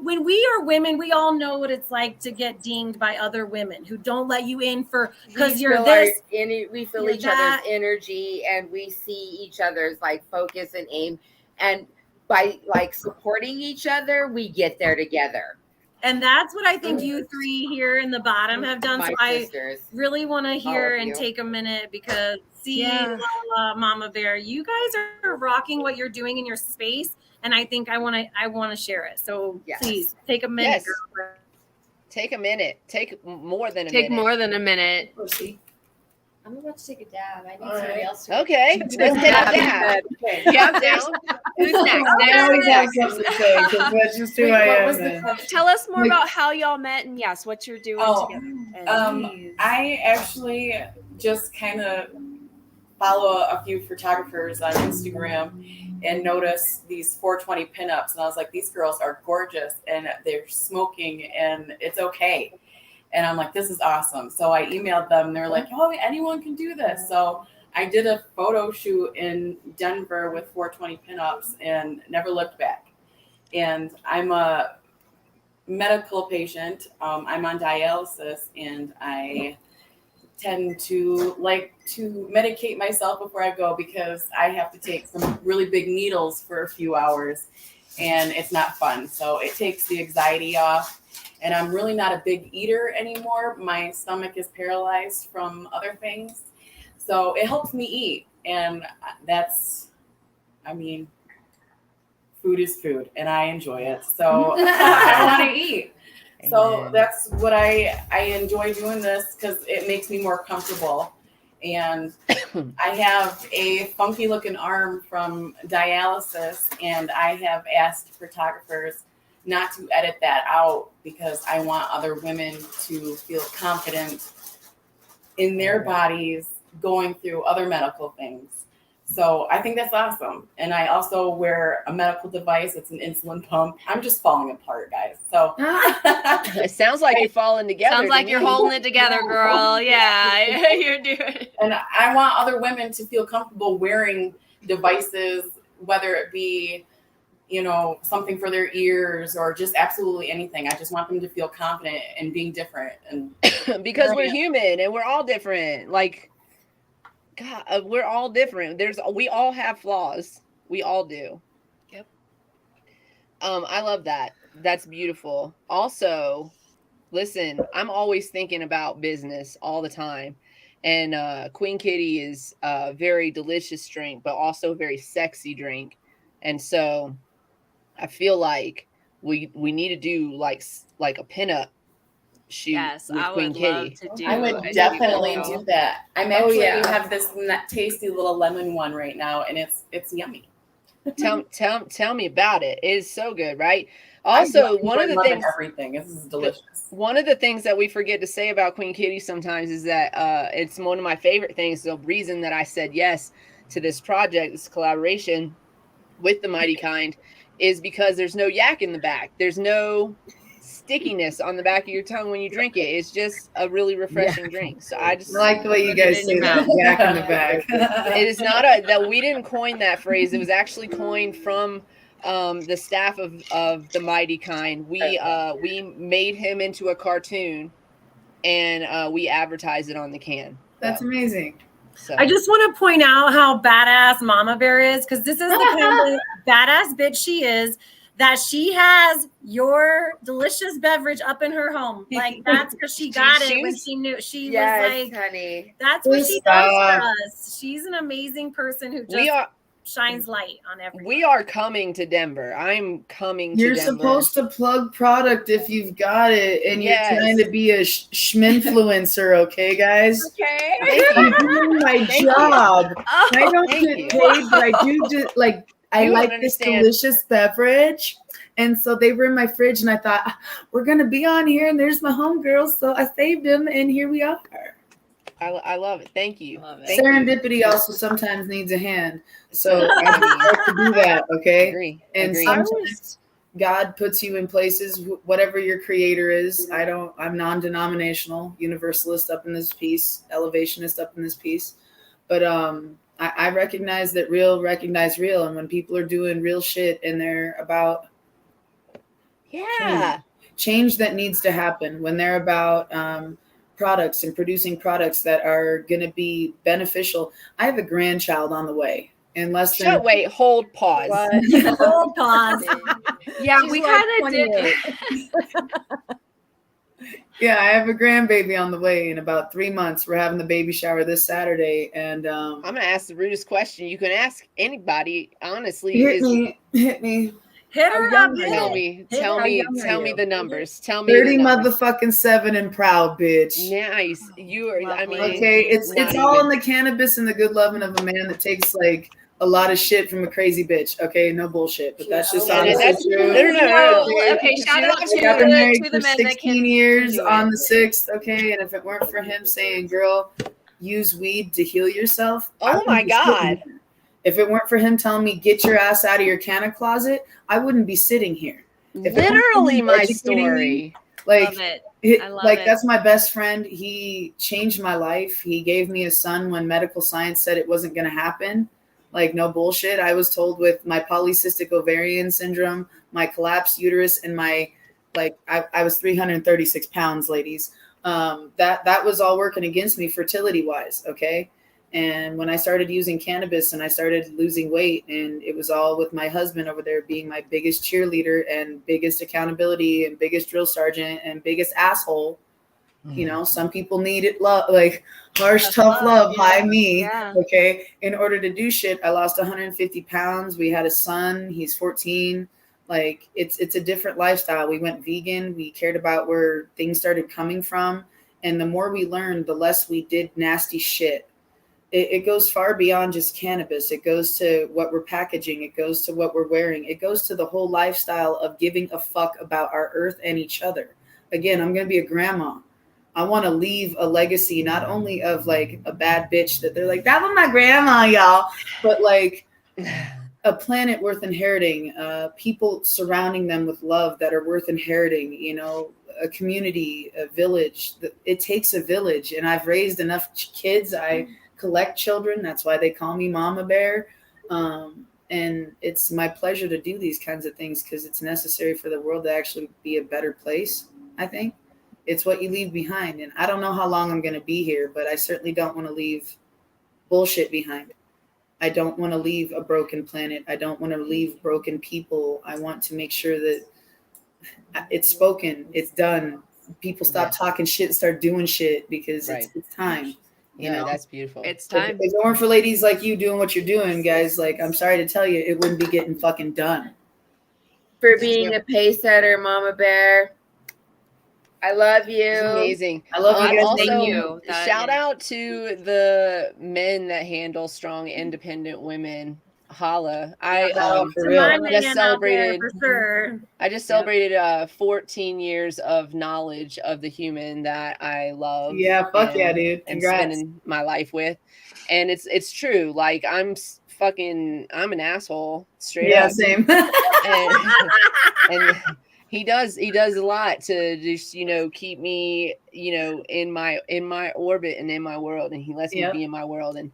when we are women, we all know what it's like to get dinged by other women who don't let you in because you're this. We feel each other's energy, and we see each other's like focus and aim, and by like supporting each other, we get there together. And that's what I think you 3 here in the bottom have done. So I really want to hear and take a minute, because Mama Bear, you guys are rocking what you're doing in your space. And I think I want to share it. So please take a minute, girl. Take a minute. Take more than a minute. Take more than a minute. I'm about to take a dab. I need somebody else to. Okay, let's take a dab. Yeah, down. Who's next? Tell us more about how y'all met, and what you're doing together. I actually just kind of follow a few photographers on Instagram and notice these 420 pinups, and I was like, these girls are gorgeous, and they're smoking, and it's okay. And I'm like, this is awesome. So I emailed them, and they're like, oh, anyone can do this. So I did a photo shoot in Denver with 420 pinups and never looked back. And I'm a medical patient. I'm on dialysis, and I tend to like to medicate myself before I go, because I have to take some really big needles for a few hours, and it's not fun. So it takes the anxiety off. And I'm really not a big eater anymore. My stomach is paralyzed from other things. So it helps me eat. And food is food, and I enjoy it. So I want to eat. So that's what I enjoy doing this, because it makes me more comfortable. And I have a funky looking arm from dialysis, and I have asked photographers not to edit that out, because I want other women to feel confident in their bodies going through other medical things. So I think that's awesome. And I also wear a medical device. It's an insulin pump. I'm just falling apart, guys. So it sounds like you're falling together. Sounds like you're holding it together, girl. Yeah, you're doing it. And I want other women to feel comfortable wearing devices, whether it be, something for their ears or just absolutely anything. I just want them to feel confident in being different. And because we're human and we're all different. Like, God, we're all different. We all have flaws. We all do. Yep. I love that. That's beautiful. Also, listen, I'm always thinking about business all the time. And Queen Kitty is a very delicious drink, but also a very sexy drink. And so I feel like we need to do like a pinup shoot with Queen Kitty. I would definitely do that. I'm actually have this tasty little lemon one right now, and it's yummy. Tell me about it. It is so good, right? Also, one of the things, everything. This is delicious. One of the things that we forget to say about Queen Kitty sometimes is that it's one of my favorite things. The reason that I said yes to this project, this collaboration with the Mighty Kind, is because there's no yak in the back. There's no stickiness on the back of your tongue when you drink it. It's just a really refreshing drink. So I just like the way you guys say that, yak in the back. It is not that we didn't coin that phrase. It was actually coined from the staff of the Mighty Kind. We made him into a cartoon, and we advertised it on the can. That's amazing. So I just want to point out how badass Mama Bear is, because this is the kind of badass bitch she is, that she has your delicious beverage up in her home. Like, that's because she got it when she knew. She was like, honey. That's what she does for us. She's an amazing person who just shines light on everyone. We are coming to Denver. I'm coming You're to Denver. Supposed to plug product if you've got it, and you're trying to be a schminfluencer, okay, guys? Okay. Thank you. I'm doing my job. I don't get paid, but I do just like I like this delicious beverage. And so they were in my fridge, and I thought, we're gonna be on here, and there's my homegirls, so I saved them, and here we are. I love it. Thank you. Serendipity also sometimes needs a hand, so I have to do that. Okay, and sometimes God puts you in places. Whatever your creator is, I'm non-denominational, universalist up in this piece, elevationist up in this piece, but I recognize that real recognize real, and when people are doing real shit and they're about change that needs to happen, when they're about products and producing products that are going to be beneficial. I have a grandchild on the way. In less than hold pause. Hold pause. Yeah, we kind of did. Yeah, I have a grandbaby on the way in about 3 months. We're having the baby shower this Saturday, and I'm gonna ask the rudest question you can ask anybody. Honestly, hit me. Hit her up. Tell me the numbers. Tell me 30 motherfucking 7 and proud, bitch. Nice. You are. I mean, okay. It's all in the cannabis and the good loving of a man that takes like a lot of shit from a crazy bitch. Okay, no bullshit, but that's just honestly true. Okay, shout out to I've been married the for men 16 years on the 6th. Okay, and if it weren't for him saying, "Girl, use weed to heal yourself," oh my God. If it weren't for him telling me, "Get your ass out of your canna closet," I wouldn't be sitting here. Literally my story. Like, I love it. That's my best friend. He changed my life. He gave me a son when medical science said it wasn't going to happen. Like, no bullshit. I was told with my polycystic ovarian syndrome, my collapsed uterus, and my, like, I was 336 pounds, ladies. That was all working against me fertility wise. Okay. And when I started using cannabis and I started losing weight, and it was all with my husband over there being my biggest cheerleader and biggest accountability and biggest drill sergeant and biggest asshole. You know, some people need it, like harsh, tough love. Hi, me. Yeah. Okay. In order to do shit, I lost 150 pounds. We had a son. He's 14. Like, it's a different lifestyle. We went vegan. We cared about where things started coming from. And the more we learned, the less we did nasty shit. It goes far beyond just cannabis. It goes to what we're packaging. It goes to what we're wearing. It goes to the whole lifestyle of giving a fuck about our earth and each other. Again, I'm going to be a grandma. I want to leave a legacy, not only of like a bad bitch that they're like, that was my grandma, y'all, but like a planet worth inheriting, people surrounding them with love that are worth inheriting, you know, a community, a village. It takes a village. And I've raised enough kids. I collect children. That's why they call me Mama Bear. And it's my pleasure to do these kinds of things because it's necessary for the world to actually be a better place, I think. It's what you leave behind. And I don't know how long I'm going to be here, but I certainly don't want to leave bullshit behind. I don't want to leave a broken planet. I don't want to leave broken people. I want to make sure that it's spoken, it's done. People stop talking shit and start doing shit because it's time. You know, that's beautiful. It's time. If it weren't for ladies like you doing what you're doing, guys, like, I'm sorry to tell you, it wouldn't be getting fucking done. For being a pace setter, Mama Bear. I love you. It's amazing. I love you guys. Also, thank you. Shout out to the men that handle strong, independent women. Holla. I just celebrated for sure. I just celebrated 14 years of knowledge of the human that I love. Yeah, fuck yeah, dude. Congrats. And spending my life with. And it's true. Like, I'm an asshole straight up. Same. and he does a lot to just, you know, keep me, you know, in my orbit and in my world, and he lets me be in my world. And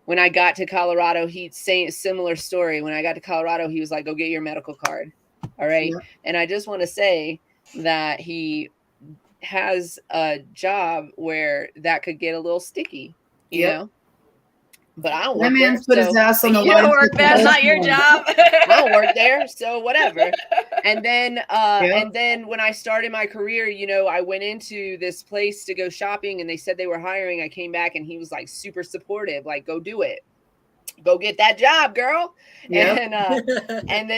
when I got to Colorado, he'd say a similar story. When I got to Colorado, he was like, go get your medical card. All right. Yeah. And I just want to say that he has a job where that could get a little sticky, you know? but I don't My work man's there. put his ass on the You line. don't work there. That's not your job. I don't work there, so whatever. And then when I started my career, I went into this place to go shopping, and they said they were hiring. I came back, and he was like super supportive, like, go do it. Go get that job, girl. Yep. And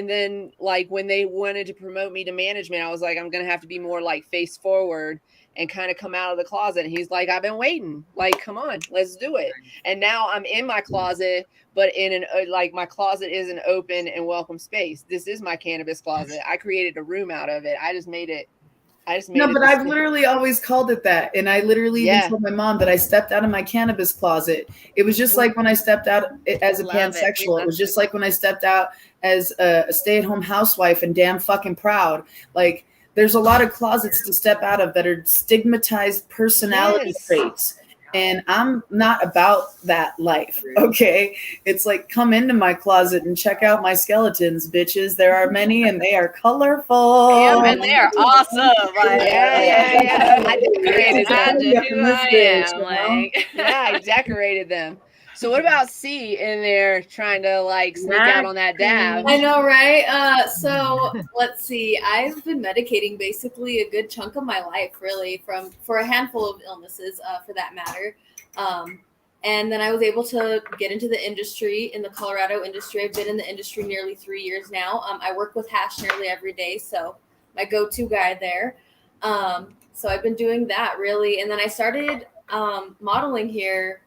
then like when they wanted to promote me to management, I was like, I'm gonna have to be more like face forward and kind of come out of the closet. And he's like, I've been waiting. Like, come on, let's do it. And now I'm in my closet, but in like my closet is an open and welcome space. This is my cannabis closet. I created a room out of it. I just made it. No, but I've literally always called it that. And I literally even told my mom that I stepped out of my cannabis closet. It was just like when I stepped out as a pansexual. It was just like when I stepped out as a stay-at-home housewife and damn fucking proud. Like, there's a lot of closets to step out of that are stigmatized personality traits. And I'm not about that life, okay? It's like, come into my closet and check out my skeletons, bitches. There are many, and they are colorful. Yeah, and they are awesome. Like, yeah. I decorated them. I decorated them. So what about C in there trying to like sneak out on that dab? I know, right? So let's see. I've been medicating basically a good chunk of my life, really, for a handful of illnesses, for that matter. And then I was able to get into the industry, in the Colorado industry. I've been in the industry nearly 3 years now. I work with hash nearly every day, so my go-to guy there. So I've been doing that, really. And then I started modeling here.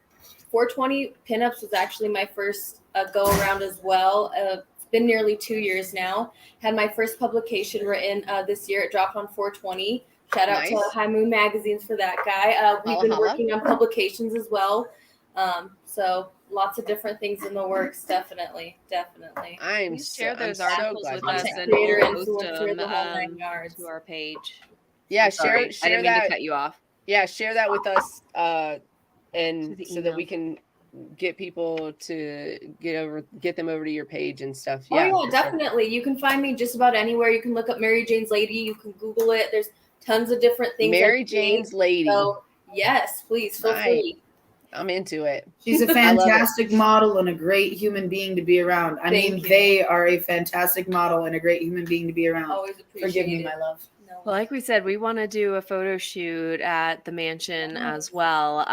420 pinups was actually my first go around as well. It's been nearly 2 years now. Had my first publication written this year. It dropped on 420. Shout out to High Moon Magazines for that guy. We've been working on publications as well. So lots of different things in the works. Definitely. I'm share those articles with us and creator, we'll post them the whole 9 yards to our page. Yeah, share that. I didn't mean to cut you off. Yeah, share that with us. And so that we can get people to get them over to your page and stuff. Yeah, definitely. You can find me just about anywhere. You can look up Mary Jane's Lady. You can Google it. There's tons of different things. Mary Jane's Lady. So yes, please feel free. I'm into it. She's a fantastic model and a great human being to be around. They are a fantastic model and a great human being to be around. Always appreciate Forgive me, my love. Well, like we said, we want to do a photo shoot at the mansion as well.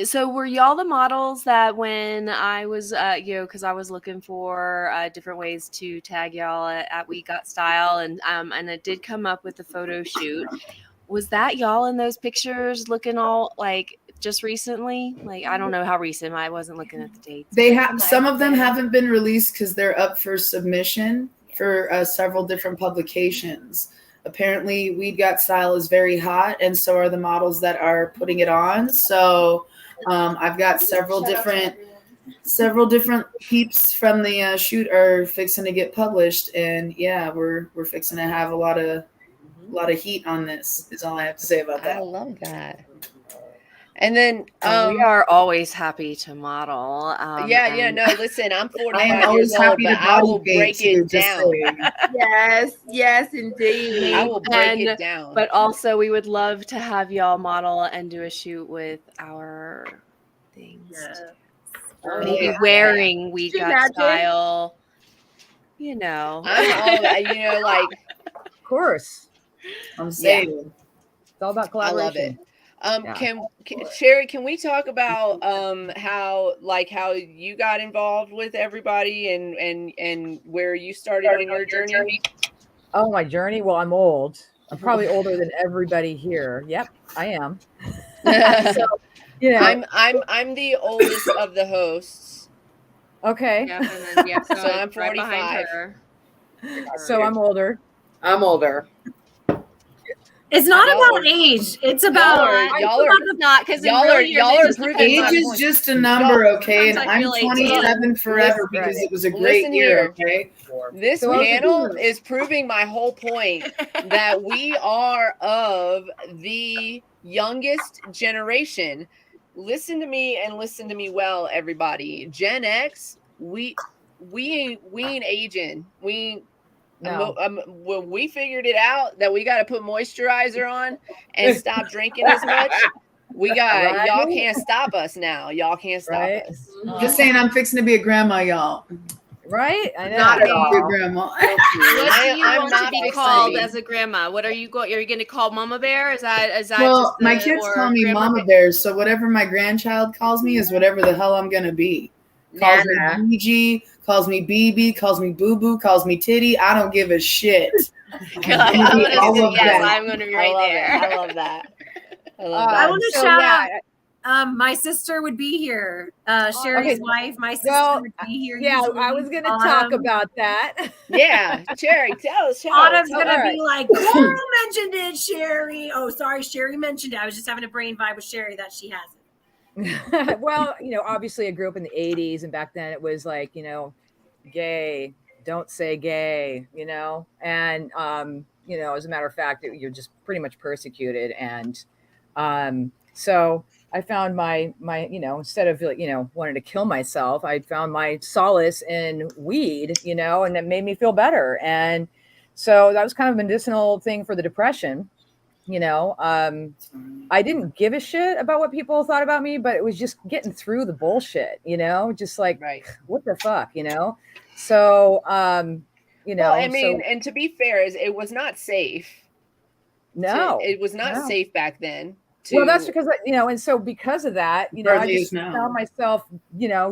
So were y'all the models that when I was, because I was looking for different ways to tag y'all at We Got Style, and it did come up with the photo shoot. Was that y'all in those pictures looking all like just recently? Like, I don't know how recent. I wasn't looking at the dates. They have some of them haven't been released because they're up for submission for several different publications. Apparently, Weed Got Style is very hot, and so are the models that are putting it on. So I've got several different peeps from the shoot are fixing to get published, and yeah, we're fixing to have a lot of heat on this. Is all I have to say about that. I love that. And then we are always happy to model. No, listen, I'm 45 years old, but I will break it down. Yes, indeed. I will break it down. But also, we would love to have y'all model and do a shoot with our things. Yes. Maybe wearing We Got Style. You know. I'm all, like, of course. I'm saying it's all about collaboration. I love it. Sherry, can we talk about how you got involved with everybody and where you started on your journey? Oh, my journey? Well, I'm old. I'm probably older than everybody here. Yep, I am. So, I'm the oldest of the hosts. Okay. Yep, and then, so I'm 45. So I'm older. It's not about age. It's about y'all are age is just a number, okay? And I'm 27 forever because it was a great year, okay? This panel is proving my whole point that we are of the youngest generation. Listen to me and listen to me well, everybody. Gen X, we ain't aging. When we figured it out that we got to put moisturizer on and stop drinking as much, We got y'all can't stop us now. Y'all can't stop us. Just saying, I'm fixing to be a grandma, y'all. Right? I know. Not at all. Grandma. What do you I'm want not to be fixing called to be. as a grandma? What are you going? Are you going to call Mama Bear? Is that Well, just my kids call me Grandma Mama Bear, so whatever my grandchild calls me is whatever the hell I'm gonna be. Calls me Gigi, calls me BB, calls me Boo Boo, calls me Titty. I don't give a shit. Good. I'm going to be right there. I love that. I love I that. want to shout out. My sister would be here. Sherry's wife. My sister would be here. Yeah, usually. I was going to talk about that. Yeah, Sherry, tell us. Autumn's gonna be like, Coral mentioned it, Sherry. Oh, sorry, Sherry mentioned it. I was just having a brain vibe with Sherry that she hasn't. Well, obviously I grew up in the 80s, and back then it was like, gay, don't say gay, and as a matter of fact, you're just pretty much persecuted. And so I found my instead of wanting to kill myself, I found my solace in weed, and it made me feel better. And so that was kind of a medicinal thing for the depression. I didn't give a shit about what people thought about me, but it was just getting through the bullshit, just like, what the fuck, So, well, I mean, and to be fair, it was not safe. No, it was not safe back then. Well, that's because, and so because of that, I just found myself,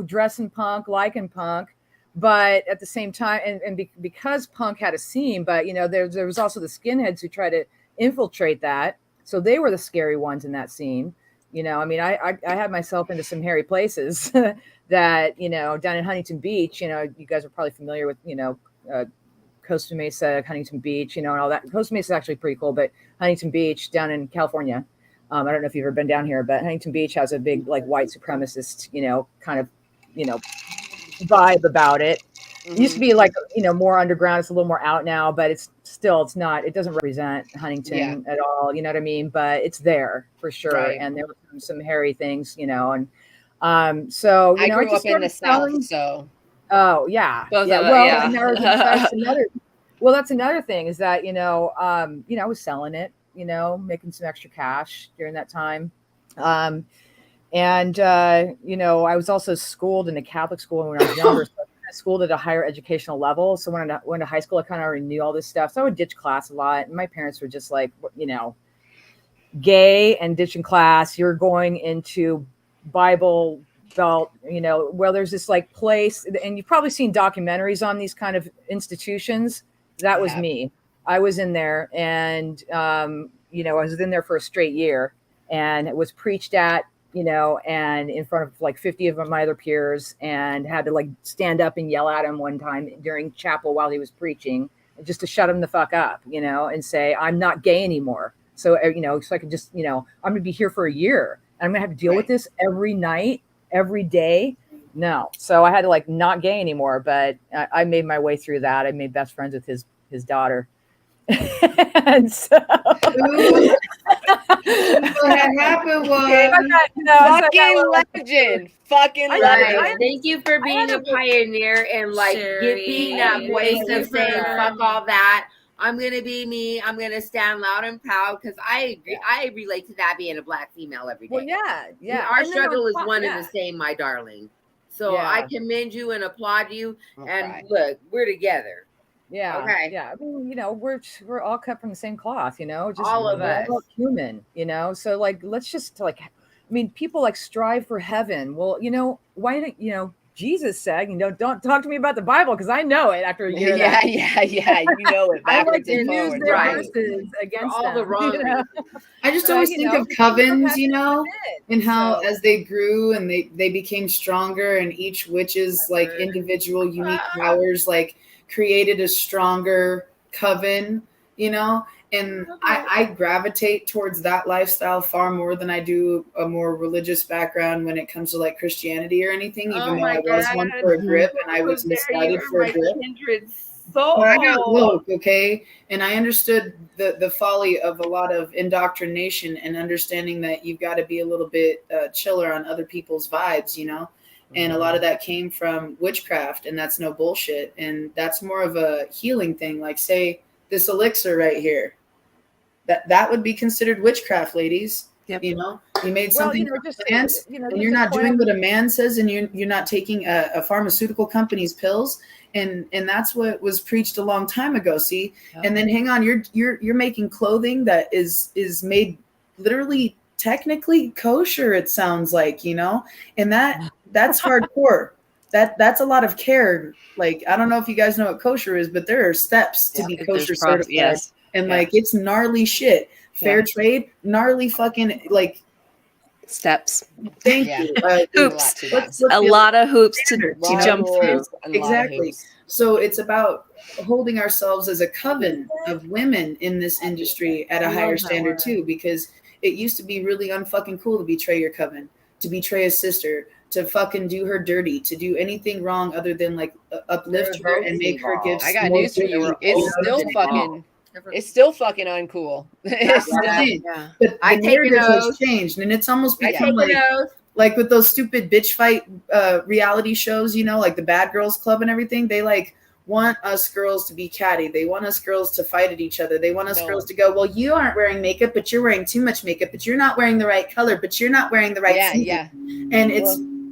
dressing punk, liking punk, but at the same time, and because punk had a scene, but, there was also the skinheads who tried to infiltrate that. So they were the scary ones in that scene. I mean, I had myself into some hairy places that, down in Huntington Beach, you guys are probably familiar with, Costa Mesa, Huntington Beach, and all that. Costa Mesa is actually pretty cool, but Huntington Beach down in California, I don't know if you've ever been down here, but Huntington Beach has a big, like, white supremacist, kind of, vibe about it. It used to be like, more underground. It's a little more out now, but it doesn't represent Huntington at all. You know what I mean? But it's there for sure. Right. And there were some hairy things, and so, I grew up in the South, so. Oh yeah. That's another thing is that, I was selling it, making some extra cash during that time. And I was also schooled in a Catholic school when I was younger. So I schooled at a higher educational level. So when I went to high school, I kind of already knew all this stuff. So I would ditch class a lot. And my parents were just like, gay and ditching class. You're going into Bible Belt, where there's this like place, and you've probably seen documentaries on these kind of institutions. That was me. I was in there, and I was in there for a straight year, and it was preached at, and in front of like 50 of my other peers, and had to like stand up and yell at him one time during chapel while he was preaching, just to shut him the fuck up, and say, I'm not gay anymore. So, so I could just, I'm going to be here for a year, and I'm going to have to deal with this every night, every day. No. So I had to like not gay anymore, but I made my way through that. I made best friends with his daughter. And so what happened was fucking legend. Thank you for being a pioneer and like being that voice of saying fuck all that. I'm gonna be me. I'm gonna stand loud and proud, because I agree. I relate to that being a Black female every day. Well, yeah. Our struggle is one and the same, my darling. So I commend you and applaud you. And look, we're together. Yeah. Okay. Yeah. I mean, we're all cut from the same cloth, just all of us. All human, So like, let's just people like strive for heaven. Well, why don't Jesus said, don't talk to me about the Bible, because I know it after a year. Yeah. You know it. I like to use their verses against all the wrong. I just always think of covens, and how as they grew and they became stronger, and each witch's like individual unique powers like created a stronger coven, and I gravitate towards that lifestyle far more than I do a more religious background when it comes to like Christianity or anything, even though I was one for a grip and I was misguided for a grip. But I got woke, okay? And I understood the folly of a lot of indoctrination and understanding that you've got to be a little bit chiller on other people's vibes, And a lot of that came from witchcraft, and that's no bullshit. And that's more of a healing thing. Like, say, this elixir right here, that would be considered witchcraft, ladies. Yep. You know, you made something just plants, and you're not doing what a man says, and you're not taking a pharmaceutical company's pills, and that's what was preached a long time ago. See, and then hang on, you're making clothing that is made literally technically kosher. It sounds like, you know, and that's hardcore. That's a lot of care. Like, I don't know if you guys know what kosher is, but there are steps to be kosher certified. Yes. And like, it's gnarly shit. Fair trade, gnarly fucking like steps. Thank you. Hoops. A lot of hoops to jump through. Exactly. So it's about holding ourselves as a coven of women in this industry at a higher standard too, because it used to be really unfucking cool to betray your coven, to betray a sister, to fucking do her dirty, to do anything wrong other than like uplift her and make her give. I got news for you. It's still fucking uncool. But the narrative has changed, and it's almost become like with those stupid bitch fight reality shows, you know, like the Bad Girls Club and everything. They like want us girls to be catty. They want us girls to fight at each other. They want us girls to go, well, you aren't wearing makeup, but you're wearing too much makeup, but you're not wearing the right color, but you're not wearing the right And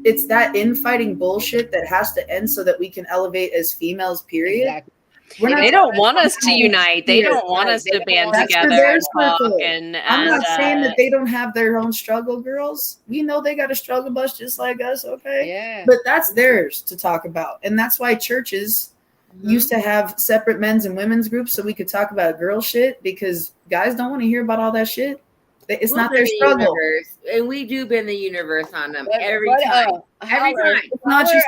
it's that infighting bullshit that has to end so that we can elevate as females, period. Exactly. They don't want us to unite. They don't want us to band together and talk. And I'm not saying that they don't have their own struggle, girls. We know they got a struggle bus just like us, okay? Yeah. But that's theirs to talk about. And that's why churches used to have separate men's and women's groups so we could talk about girl shit, because guys don't want to hear about all that shit. It's not their struggle. And we do bend the universe on them every time. Every time. It's not just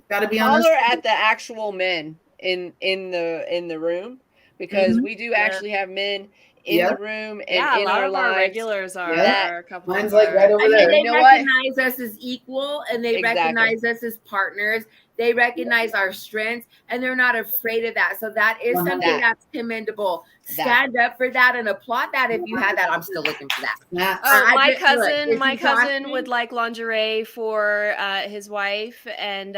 gotta be honest. Holler at the actual men in the room, because we do actually have men in the room and in our lives. Our regulars are a couple. Mine's like right over there. They recognize us as equal, and they recognize us as partners. They recognize our strengths, and they're not afraid of that. So that is something that's commendable. Stand up for that and applaud that if you have that. I'm still looking for that. My cousin would like lingerie for his wife, and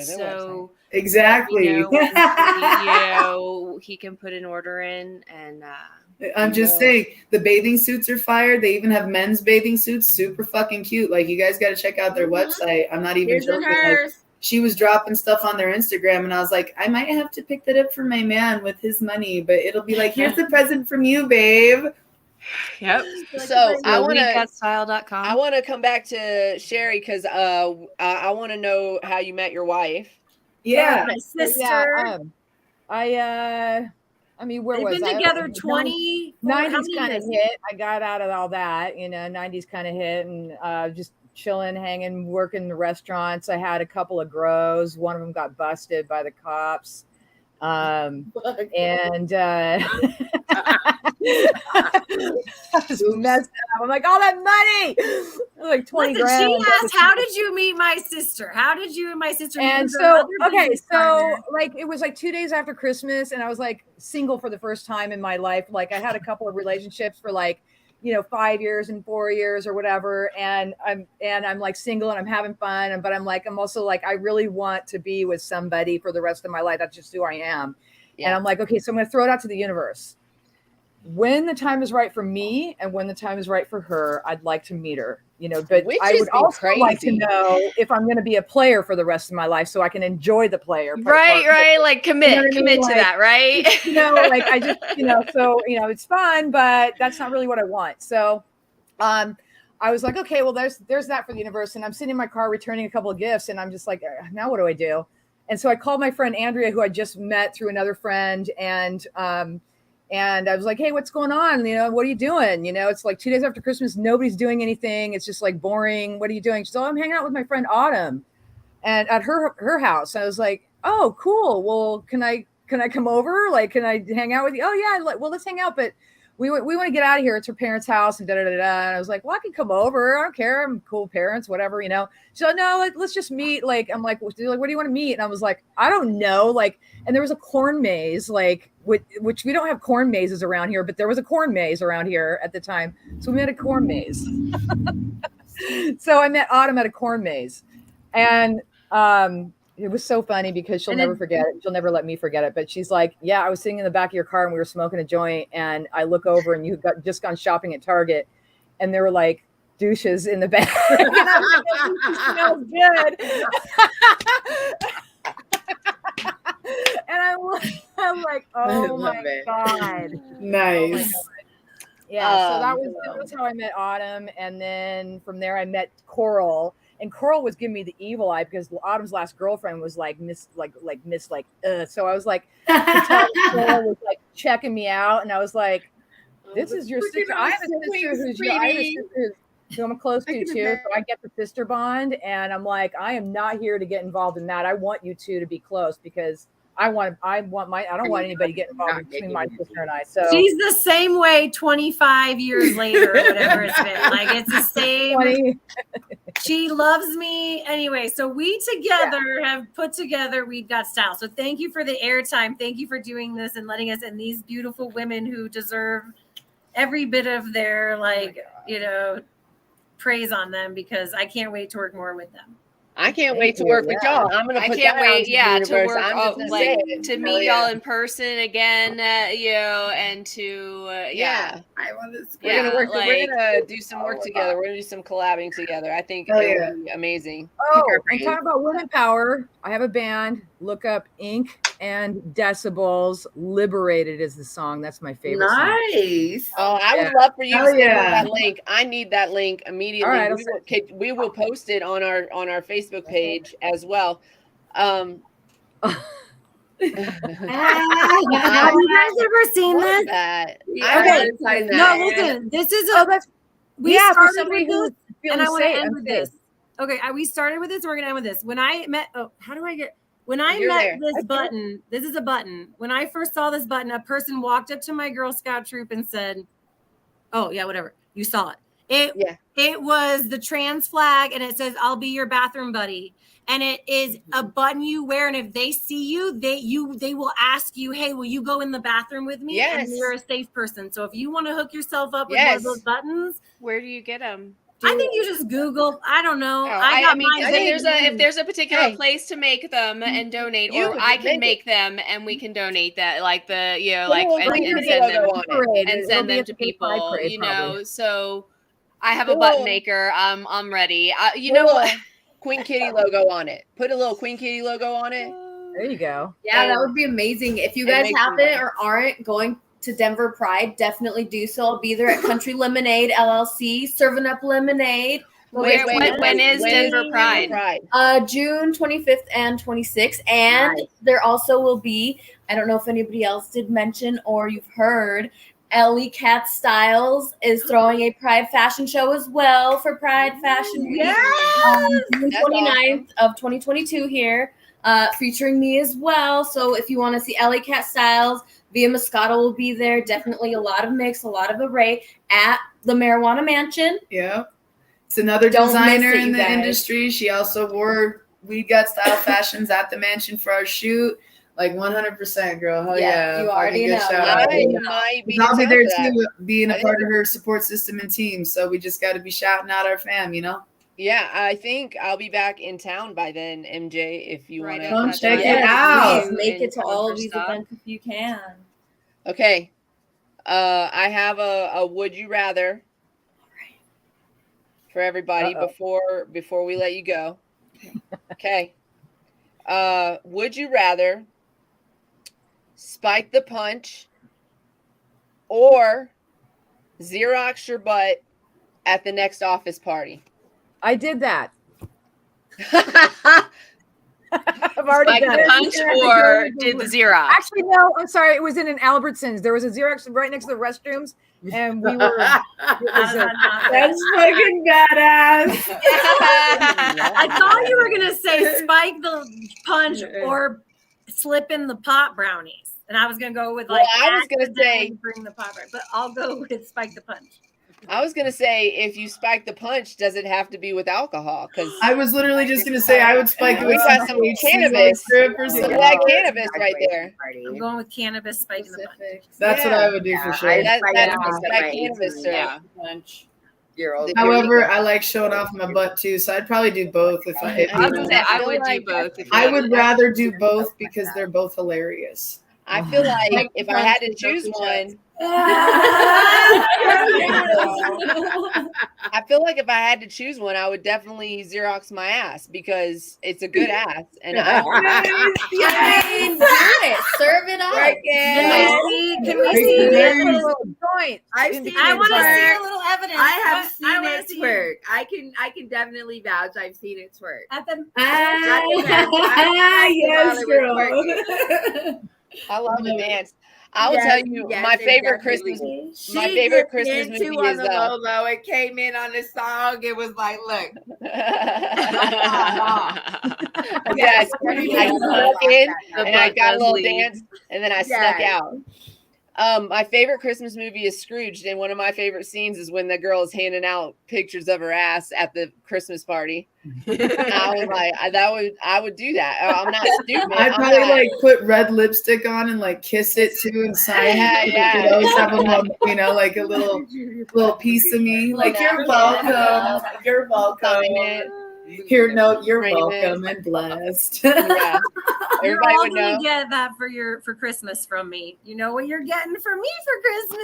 so exactly. He can put an order in, and I'm just saying the bathing suits are fire. They even have men's bathing suits, super fucking cute. Like, you guys got to check out their website. I'm not even joking. Like, she was dropping stuff on their Instagram, and I was like, I might have to pick that up for my man with his money, but it'll be like, here's the present from you, babe. Yep. So I want to come back to Sherry, because I want to know how you met your wife. Yeah, my sister. Yeah, I mean, where was I? They've been together 20. 90s kind of hit. I got out of all that, 90s kind of hit, and just chilling, hanging, working the restaurants. I had a couple of grows. One of them got busted by the cops. And I was messed up. I'm like, all that money, like 20 grand. She asked, how did you meet my sister? How did you and my sister meet? And so, so like, it was like 2 days after Christmas, and I was like single for the first time in my life. Like, I had a couple of relationships for like, 5 years and 4 years or whatever. And I'm like single, and I'm having fun. But I'm also like, I really want to be with somebody for the rest of my life. That's just who I am. Yeah. And I'm like, okay, so I'm going to throw it out to the universe. When the time is right for me and when the time is right for her, I'd like to meet her, but I would also like to know if I'm going to be a player for the rest of my life, so I can enjoy the player. Right. Like commit to that. Right. Like I just, so, it's fun, but that's not really what I want. So, I was like, okay, well, there's that for the universe. And I'm sitting in my car returning a couple of gifts, and I'm just like, now what do I do? And so I called my friend Andrea, who I just met through another friend, and I was like, hey, what's going on? What are you doing? It's like 2 days after Christmas. Nobody's doing anything. It's just like boring. What are you doing? She's like, I'm hanging out with my friend Autumn and at her house. I was like, oh, cool. Well, can I come over? Like, can I hang out with you? Oh yeah. Well, let's hang out. But we want to get out of here. It's her parents' house and And I was like, well, I can come over. I don't care. I'm cool parents, whatever, She's like, no, let's just meet. Like, I'm like, what do you want to meet? And I was like, I don't know. Like, and there was a corn maze, like, which we don't have corn mazes around here, but there was a corn maze around here at the time. So we met a corn maze. So I met Autumn at a corn maze. And it was so funny because she'll never forget it. She'll never let me forget it. But she's like, yeah, I was sitting in the back of your car and we were smoking a joint, and I look over and you just gone shopping at Target. and there were like douches in the bag. And I'm like, "This smells good." And I'm like, oh my God. Nice. Oh my God. Yeah, so that was how I met Autumn, and then from there I met Coral, and Coral was giving me the evil eye because Autumn's last girlfriend was like Miss. So I was like, Coral was like checking me out, and I was like, "This is your sister. I have a sister who I'm close to too." So I get the sister bond, and I'm like, I am not here to get involved in that. I want you two to be close because I don't want anybody to get involved between my sister and I. So she's the same way 25 years later, or whatever it's been. Like it's the same. 20. She loves me anyway. So we together have put together We've Got Style. So thank you for the airtime. Thank you for doing this and letting us, and these beautiful women who deserve every bit of their praise on them, because I can't wait to work more with them. I can't wait to work with y'all. I'm gonna. I can't wait. To work. To meet y'all in person again. And to I want this. We're gonna work. We're gonna do some work together. We're gonna do some collabing together. I think it'll be amazing. Oh, and talk about women power. I have a band. Look up Ink and Decibels. Liberated is the song. That's my favorite song. Nice. Oh, I would love for you to send me that link. I need that link immediately. All right, we will post it on our Facebook page as well. Have you guys ever seen this? Okay. No, listen. This is we started with this, and I want to end with this. Okay, we started with this, and we're gonna end with this. When I met, this button, this is a button. When I first saw this button, a person walked up to my Girl Scout troop and said, "Oh yeah, whatever. You saw it. It was the trans flag, and it says, 'I'll be your bathroom buddy.'" And it is a button you wear, and if they see you, they will ask you, "Hey, will you go in the bathroom with me?" Yes. And you're a safe person. So if you want to hook yourself up with one of those buttons, where do you get them? I think you just Google. I don't know. If there's a particular place to make them and donate, or I can make them and we can donate that, like and send them to people. So I have a button maker. I'm ready. Queen Kitty logo on it. Put a little Queen Kitty logo on it. There you go. Yeah, that would be amazing. If you guys haven't or aren't going to Denver Pride, definitely do so. I'll be there at Country Lemonade LLC, serving up lemonade. When is Denver Pride? June 25th and 26th. And there also will be, I don't know if anybody else did mention or you've heard, Ellie Cat Styles is throwing a Pride fashion show as well for Pride Fashion Week. June 29th of 2022 here, featuring me as well. So if you want to see Ellie Cat Styles, Via Moscato will be there. Definitely a lot of mix, a lot of array at the Marijuana Mansion. Yeah. It's another designer in the industry. She also wore We Got Style Fashions at the mansion for our shoot. Like 100%, girl. Hell yeah. You already know. I'll be there too, being a part of her support system and team. So we just got to be shouting out our fam, Yeah, I think I'll be back in town by then, MJ, if you want to come check it out. Please make it to all of these events if you can. Okay. I have a would you rather for everybody before we let you go. Okay. Would you rather spike the punch or Xerox your butt at the next office party? I did that. I've already done it. Punch or did the Xerox? Actually, no. I'm sorry. It was in an Albertsons. There was a Xerox right next to the restrooms, and we were. That's fucking badass. I thought you were gonna say spike the punch or slip in the pot brownies, and I was gonna go with I was gonna say bring the pot brownies, but I'll go with spike the punch. I was gonna say if you spike the punch, does it have to be with alcohol? Because I was literally just gonna say I would spike it with some cannabis. That cannabis right there. I'm going with cannabis spiking the punch. That's what I would do for sure. That's cannabis, punch. However, I like showing off my butt too, so I'd probably do both. I would do both. I would rather do both because they're both hilarious. I feel like if I had to choose one, I feel like if I had to choose one, I would definitely Xerox my ass because it's a good ass, and I mean, do it. Serve it up. Right, Can we see a little joint? I've seen I want to it see twerk. a little evidence. I have seen I wanna it see twerk. I can definitely vouch. I've seen it twerk. At the Yes, girl. I love the dance. I will tell you, my favorite Christmas movie is on the low. It came in on the song. It was like, look. Yes, I snuck in and I got a little dance, and then I snuck out. My favorite Christmas movie is Scrooged, and one of my favorite scenes is when the girl is handing out pictures of her ass at the Christmas party. I was like, I would do that. I'm not stupid. I'd probably like put red lipstick on and like kiss it too and sign it. Yeah. You know, have them, you know, like a little piece of me. Like, you're welcome. You're welcome. You're welcome and blessed. Yeah. You're all gonna get that for Christmas from me. You know what you're getting from me for Christmas?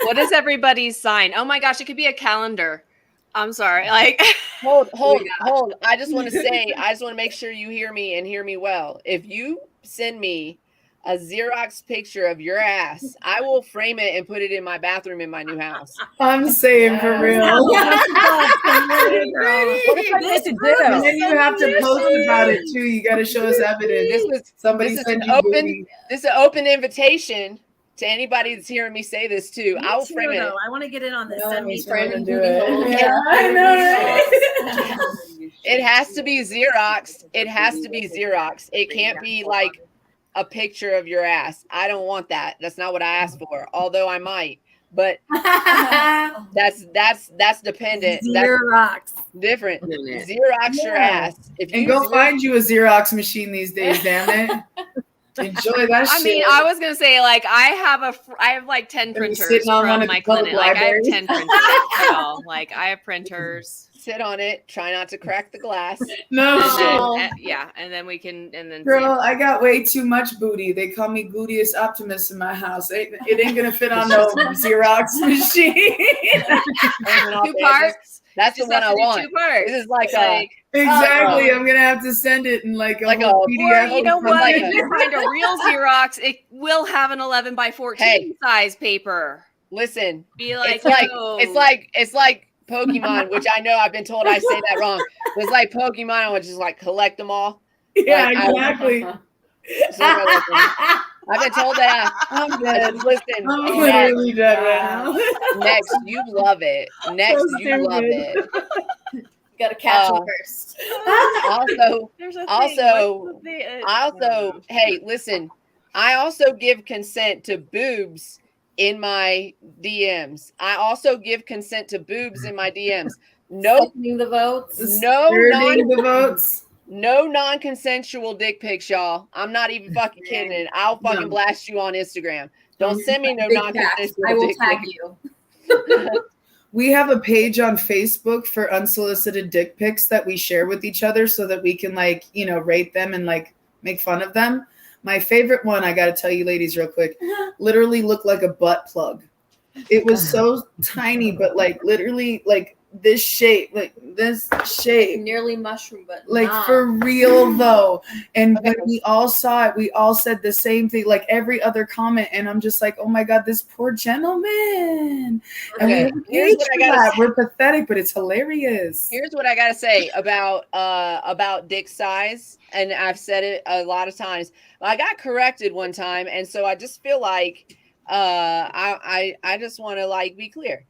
What is everybody's sign? Oh my gosh, it could be a calendar. I'm sorry. Like hold. I just want to make sure you hear me and hear me well. If you send me a Xerox picture of your ass, I will frame it and put it in my bathroom in my new house. I'm saying for real. And then you have to post about it too. You got to show us evidence. This is an open invitation to anybody that's hearing me say this too. I will frame it. I want to get in on this. Send me framing it. Yeah, I know. It has to be Xerox. It has to be Xerox. It can't be like a picture of your ass. I don't want that. That's not what I asked for. Although I might, but that's dependent. Xerox. That's different. Xerox your ass. If you go find you a Xerox machine these days, damn it. Enjoy that shit. I mean, I was gonna say, like, I have like 10 printers from my clinic. Like, I have 10 printers. Like, I have printers. Sit on it. Try not to crack the glass. And then we can. And then, girl, I got way too much booty. They call me Gluteus Optimus in my house. It ain't gonna fit on no Xerox machine. 2 parts. That's the one I want. 2 parts. This is like exactly. I'm gonna have to send it in like a PDF. Or you know what? If you find a real Xerox, it will have an 11 by 14 size paper. Listen, be like, it's like Pokemon, which I know I've been told I say that wrong. It's like Pokemon. I would just like collect them all. Yeah, like, exactly. I've been told that. I'm dead. Listen, I'm literally dead right now. Next, you love it. Next, you love it. You gotta catch them first. Hey, listen. I also give consent to boobs in my DMs. I also give consent to boobs in my DMs. No, the votes. No non-consensual dick pics, y'all. I'm not even fucking kidding it. I'll fucking blast you on Instagram. Don't send me no non-consensual. I will tag you. We have a page on Facebook for unsolicited dick pics that we share with each other so that we can like, you know, rate them and like make fun of them. My favorite one, I got to tell you ladies real quick, literally looked like a butt plug. It was so tiny, but like literally like this shape, nearly mushroom, but like for real though. And when we all saw it, we all said the same thing, like every other comment. And I'm just like, oh my God, this poor gentleman. And we're pathetic, but it's hilarious. Here's what I gotta say about dick size, and I've said it a lot of times. I got corrected one time, and so I just feel like I just want to like be clear.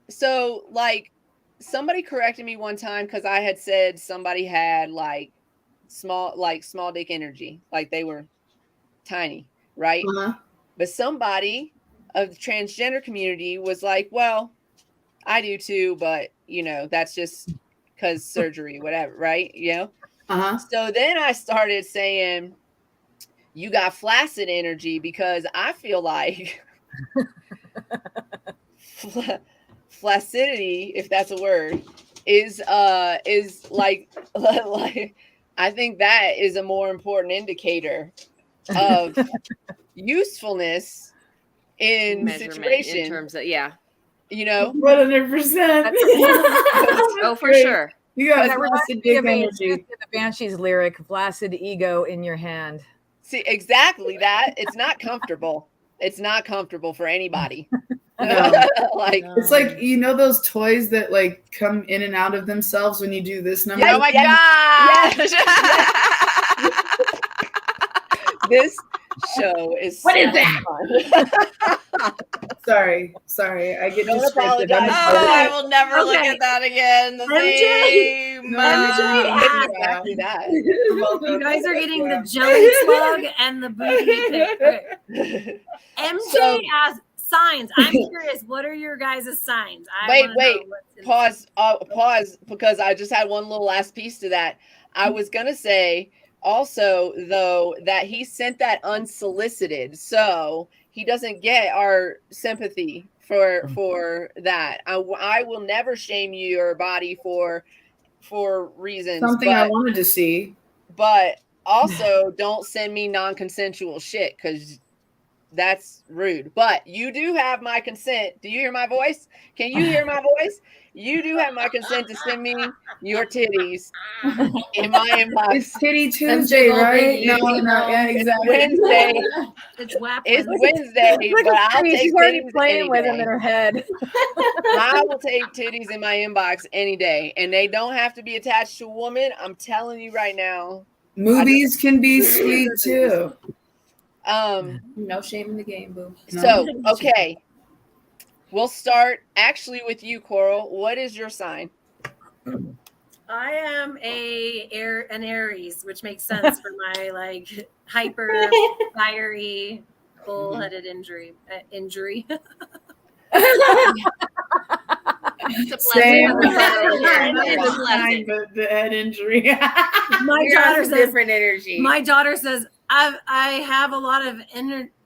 So like somebody corrected me one time because I had said somebody had like small dick energy, like they were tiny, right? But somebody of the transgender community was like, well, I do too, but you know, that's just because surgery, whatever, right? You know? So then I started saying, you got flaccid energy, because I feel like flaccidity, if that's a word, is like I think that is a more important indicator of usefulness in situation in terms of 100%. Oh, for sure. You got flaccid dick energy. The Banshees lyric, "Flaccid ego in your hand." See, exactly that. It's not comfortable. It's not comfortable for anybody. No. It's like, those toys that like come in and out of themselves when you do this number. Oh my gosh. This show is what is that? Sorry. I get distracted. I will never look at that again. The same. Exactly that. You guys are getting the jelly slug and the booty pick. Okay. MJ asks signs. I'm curious. What are your guys' signs? Wait. Pause, because I just had one little last piece to that. I was gonna say also, though, that he sent that unsolicited, so he doesn't get our sympathy for that. I will never shame your body for reasons. Something I wanted to see. But also, don't send me non-consensual shit, because that's rude. But you do have my consent. Do you hear my voice? Can you hear my voice? You do have my consent to send me your titties in my inbox. It's Titty Tuesday, right? No, yeah, exactly. Wednesday. It's Wednesday, but I'll take she's already titties playing any with day. them in her head. I will take titties in my inbox any day, and they don't have to be attached to a woman. I'm telling you right now. Movies can be sweet too. No shame in the game, boo. So, okay. We'll start actually with you, Coral. What is your sign? I am an Aries, which makes sense for my like hyper fiery bullheaded injury. It's a blessing. It's a blessing. But the head injury. My daughter says different energy. My daughter says I have a lot of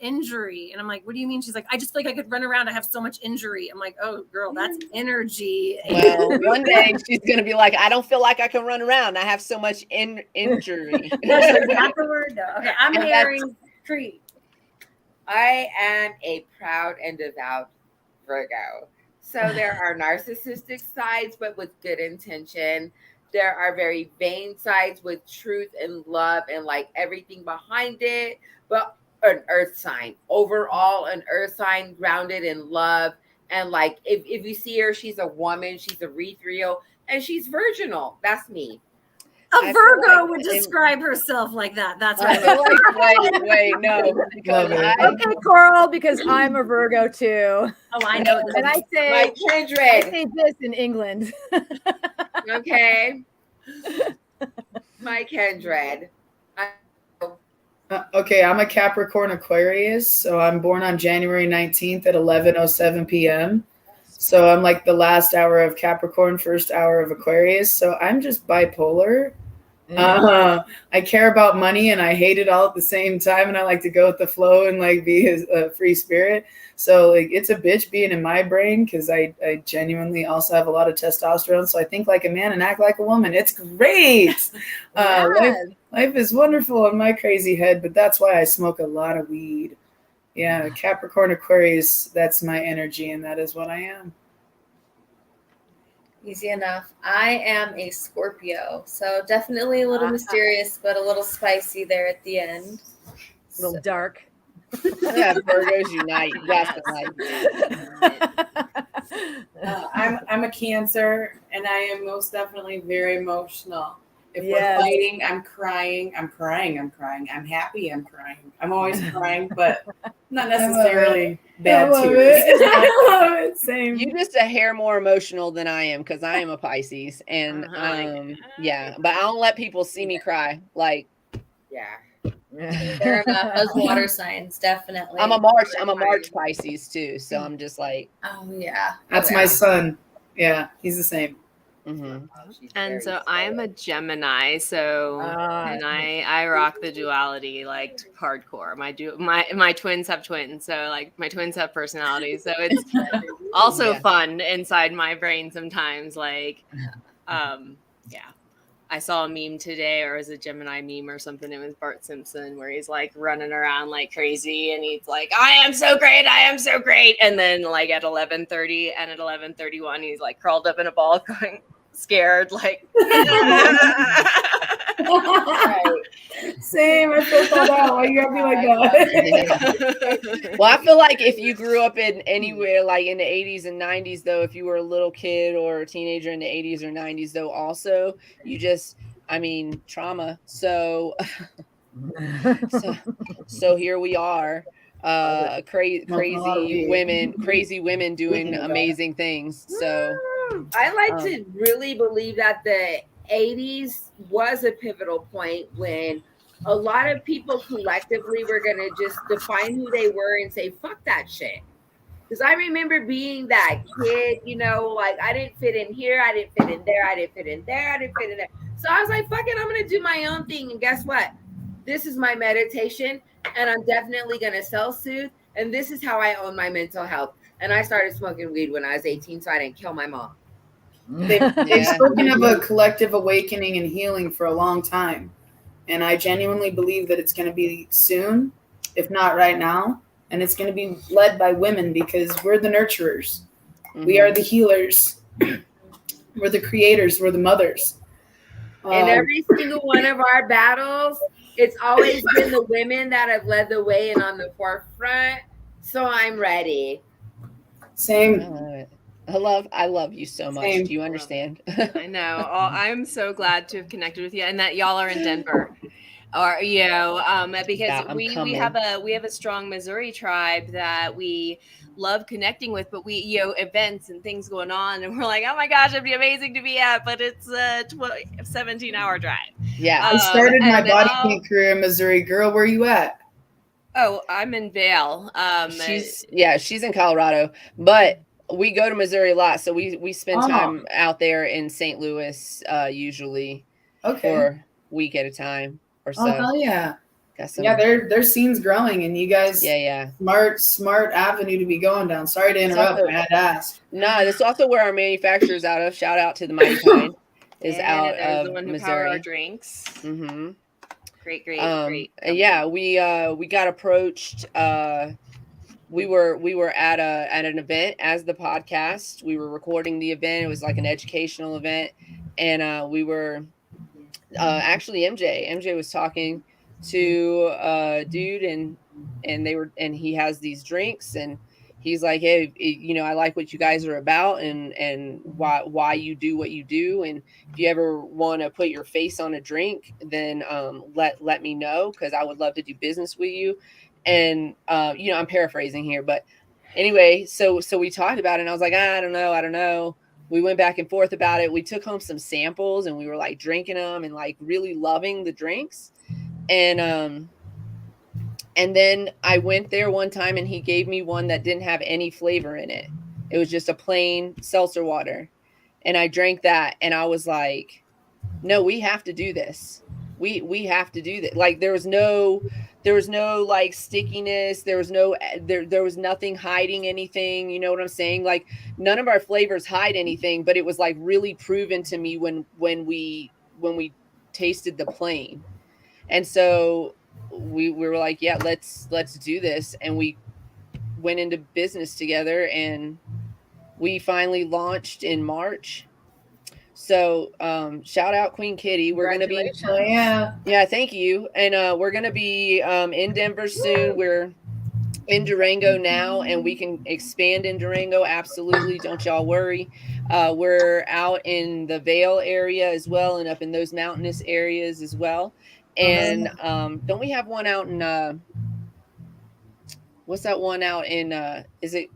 injury, and I'm like, what do you mean? She's like, I just feel like I could run around. I have so much injury. I'm like, oh, girl, that's energy. Well, one day she's gonna be like, I don't feel like I can run around. I have so much injury. That's not the word, though. Okay, I'm Aries. Cree. I am a proud and devout Virgo. So there are narcissistic sides, but with good intention. There are very vain sides with truth and love and like everything behind it, but an earth sign. Overall, an earth sign grounded in love. And like, if you see her, she's a woman, she's ethereal, and she's virginal. That's me. A Virgo would describe herself like that. That's right. Wait, no. Okay, Coral, because I'm a Virgo too. Oh, I know. And I say, my kindred. I say this in England. Okay. My kindred. Okay, I'm a Capricorn Aquarius, so I'm born on January 19th at 11:07 p.m. So I'm like the last hour of Capricorn, first hour of Aquarius. So I'm just bipolar. I care about money and I hate it all at the same time, and I like to go with the flow and like be a free spirit. So like it's a bitch being in my brain because I genuinely also have a lot of testosterone. So I think like a man and act like a woman. It's great. Life is wonderful in my crazy head, but that's why I smoke a lot of weed. Yeah, Capricorn Aquarius, that's my energy, and that is what I am. Easy enough. I am a Scorpio, so definitely a little mysterious, but a little spicy there at the end. A little dark. Yeah, Virgos unite. I'm a Cancer, and I am most definitely very emotional. If we're fighting, I'm crying. I'm happy, I'm crying. I'm always crying, but not necessarily bad tears. I love it. Same. You're just a hair more emotional than I am because I am a Pisces, and yeah, but I don't let people see me cry. Like, Fair enough. Those water signs, definitely. I'm a March Pisces too, so I'm just like, oh yeah, that's my son. Yeah, he's the same. Mm-hmm. And so I'm a Gemini, so and I rock the duality like hardcore. My twins have twins, so like my twins have personalities, so it's also fun inside my brain sometimes. Like, yeah. I saw a meme today, or it was a Gemini meme or something. It was Bart Simpson where he's like running around like crazy, and he's like, "I am so great, I am so great." And then like at 11:30 and at 11:31, he's like curled up in a ball, going scared, like. Right. Same. I feel called out. Why you gotta be like that? Well, I feel like if you grew up in anywhere like in the 80s and 90s, though, if you were a little kid or a teenager in the 80s or 90s, though, also you just, I mean, trauma. So here we are, crazy women doing amazing things. So I like to really believe that the 80s was a pivotal point when a lot of people collectively were going to just define who they were and say, fuck that shit. Because I remember being that kid, you know, like I didn't fit in here, I didn't fit in there, I didn't fit in there, I didn't fit in there. So I was like, fuck it, I'm going to do my own thing. And guess what? This is my meditation, and I'm definitely going to self-soothe. And this is how I own my mental health. And I started smoking weed when I was 18, so I didn't kill my mom. They've spoken of a collective awakening and healing for a long time. And I genuinely believe that it's going to be soon, if not right now. And it's going to be led by women because we're the nurturers. Mm-hmm. We are the healers. We're the creators. We're the mothers. In every single one of our battles, it's always been the women that have led the way and on the forefront. So I'm ready. Same. I love it. I love you so much. Same. Do you understand? I know. I'm so glad to have connected with you, and that y'all are in Denver, or because we have a strong Missouri tribe that we love connecting with, but we events and things going on, and we're like, oh my gosh, it'd be amazing to be at, but it's a 17-hour drive. Yeah, I started my body paint career in Missouri. Girl, where are you at? Oh, I'm in Vail. She's in Colorado, but we go to Missouri a lot, so we spend time out there in St. Louis usually for a week at a time or so. Oh hell yeah! Their scene's growing, and you guys, smart avenue to be going down. Sorry to interrupt, I had to ask. No, this is also where our manufacturer's out of. Shout out to the Mighty Pine is out of the one who Missouri. power our drinks. Mm-hmm. Great. Yeah, we got approached. We were at an event as the podcast. We were recording the event. It was like an educational event, and we were actually MJ was talking to a dude, and he has these drinks, and he's like, hey, I like what you guys are about, and why you do what you do, and if you ever want to put your face on a drink, then let me know, because I would love to do business with you. And I'm paraphrasing here, but anyway, so we talked about it, and I was like, I don't know. We went back and forth about it. We took home some samples, and we were like drinking them and like really loving the drinks. And then I went there one time, and he gave me one that didn't have any flavor in it. It was just a plain seltzer water. And I drank that, and I was like, no, we have to do this. We have to do that. Like there was no like stickiness. There was nothing hiding anything. You know what I'm saying? Like none of our flavors hide anything, but it was like really proven to me when we tasted the plain. And so we were like, yeah, let's do this. And we went into business together, and we finally launched in March. So shout out Queen Kitty. We're going to be, thank you. And we're going to be in Denver soon. We're in Durango now, and we can expand in Durango. Absolutely. Don't y'all worry. We're out in the Vail area as well, and up in those mountainous areas as well. And don't we have one out in what's that one out in is it,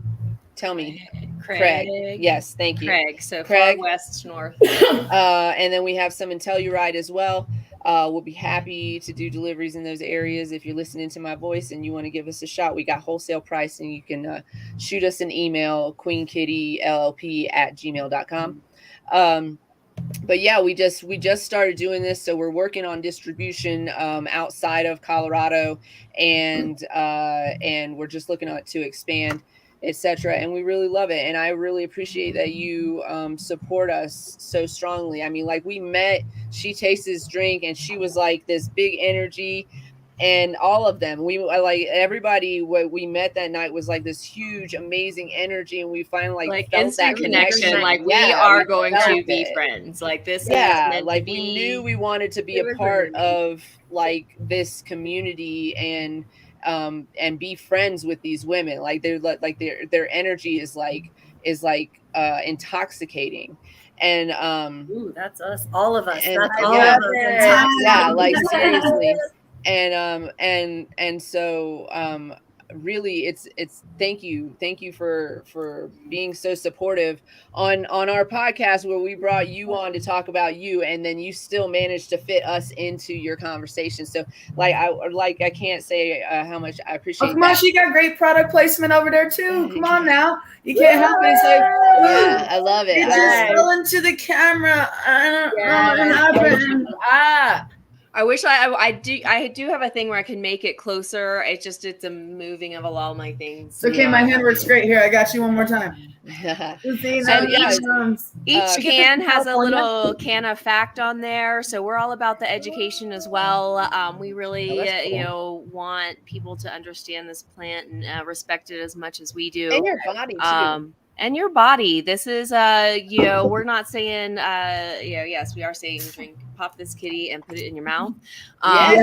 tell me? Craig. Yes, thank you. Craig. So far west, north. And then we have some in Telluride as well. We'll be happy to do deliveries in those areas. If you're listening to my voice and you want to give us a shot, we got wholesale pricing. You can shoot us an email, queenkittyllp@gmail.com. But yeah, we just started doing this, so we're working on distribution outside of Colorado, and we're just looking to expand etc. And we really love it. And I really appreciate that you support us so strongly. I mean, like, we met, she tasted this drink and she was like this big energy, and all of them, we like everybody what we met that night was like this huge amazing energy, and we finally like felt instant that connection. Like, we are going to be friends. Like, this is meant like to be. We knew we wanted to be a part of like this community and be friends with these women. Like, they're like their energy is intoxicating. And ooh, that's us, all of us. And, that's all of us. Yeah, like, seriously. And so really it's thank you for being so supportive on our podcast, where we brought you on to talk about you, and then you still managed to fit us into your conversation. So I can't say how much I appreciate come on, she got great product placement over there too. Come on now, you can't help it. It's like, I love it. You just fell into the camera. I don't know what happened. I wish I do have a thing where I can make it closer. It's a moving of all my things. It's okay, my hand works great here. I got you one more time. Each can has a little CannaFact on there, so we're all about the education as well. We really cool. Want people to understand this plant and respect it as much as we do. And your body too. And your body. This is we're not saying yes, we are saying drink, pop this kitty and put it in your mouth. And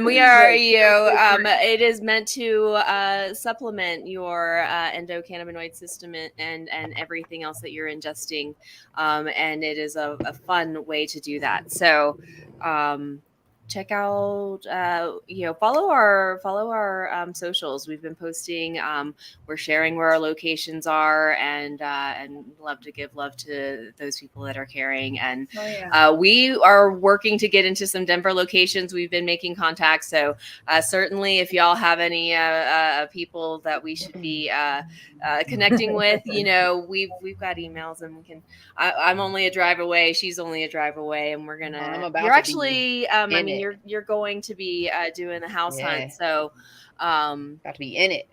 we are it is meant to supplement your endocannabinoid system and everything else that you're ingesting, and it is a fun way to do that. So check out follow our socials. We've been posting, we're sharing where our locations are, and love to give love to those people that are carrying. And we are working to get into some Denver locations. We've been making contacts, so certainly if y'all have any people that we should be connecting with, we've got emails, and we can. I'm only a drive away, she's only a drive away, and we're gonna you're going to be doing the house hunt, so got to be in it.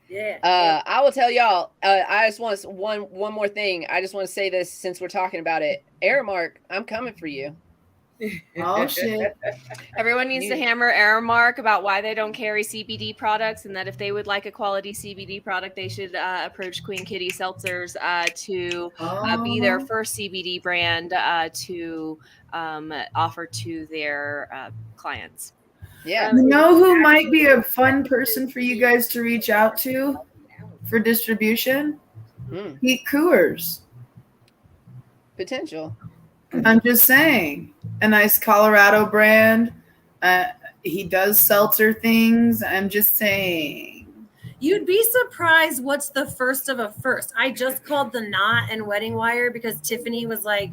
Yeah. I will tell y'all, I just want one more thing. I just want to say this since we're talking about it. Aramark, I'm coming for you. Oh shit. Everyone needs to hammer Aramark about why they don't carry CBD products, and that if they would like a quality CBD product, they should approach Queen Kitty Seltzers to be their first CBD brand to offer to their clients. Yeah. You know who might be a fun person for you guys to reach out to for distribution? Pete Coors. Potential. I'm just saying. A nice Colorado brand. He does seltzer things. I'm just saying. You'd be surprised what's the first of a first. I just called the Knot and Wedding Wire because Tiffany was like,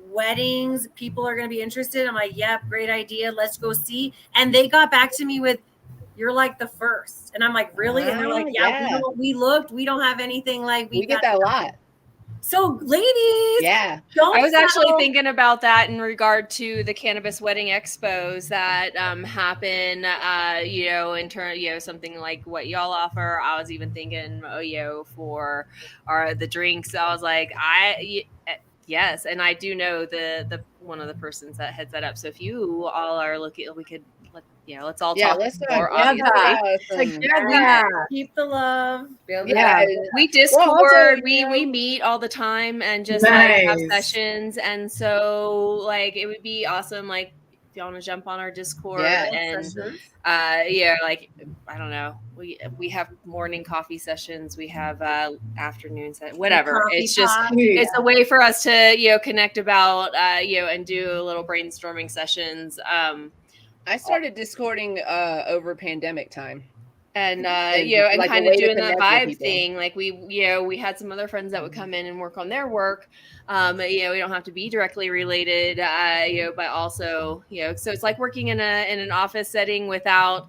weddings, people are going to be interested. I'm like, yep, great idea. Let's go see. And they got back to me with, you're like the first. And I'm like, really? And they're like, yeah. We looked. We don't have anything like we get that a lot. So, ladies, I was actually thinking about that in regard to the cannabis wedding expos that happen. In turn, something like what y'all offer. I was even thinking, for the drinks. I was like, yes, and I do know the one of the persons that heads that up. So if you all are looking, we could let's all talk more. Keep the love. We Discord. We meet all the time and just have sessions. And so it would be awesome. If you want to jump on our Discord and I don't know. We have morning coffee sessions. We have afternoons, whatever. It's just it's a way for us to connect about and do little brainstorming sessions. I started Discording over pandemic time. And and kind of doing that vibe thing. We had some other friends that would come in and work on their work. We don't have to be directly related, but also, so it's like working in an office setting without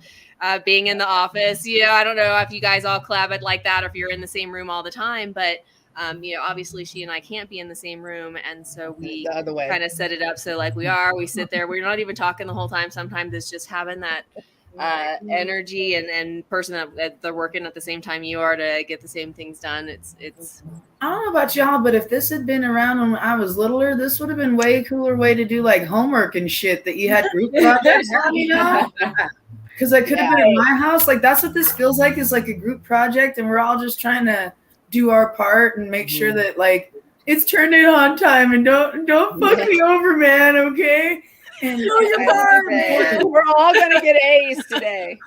being in the office. I don't know if you guys all collab like that or if you're in the same room all the time, but obviously she and I can't be in the same room, and so we kind of set it up so we sit there, we're not even talking the whole time. Sometimes it's just having that energy and person that they're working at the same time you are to get the same things done. It's I don't know about y'all, but if this had been around when I was littler, this would have been way cooler way to do like homework and shit that you had group projects on, you know? Because I could have been at my house. Like, that's what this feels like, is like a group project, and we're all just trying to do our part and make sure that, like, it's turned in on time, and don't fuck me over, man, okay? And do your part, man. We're all going to get A's today.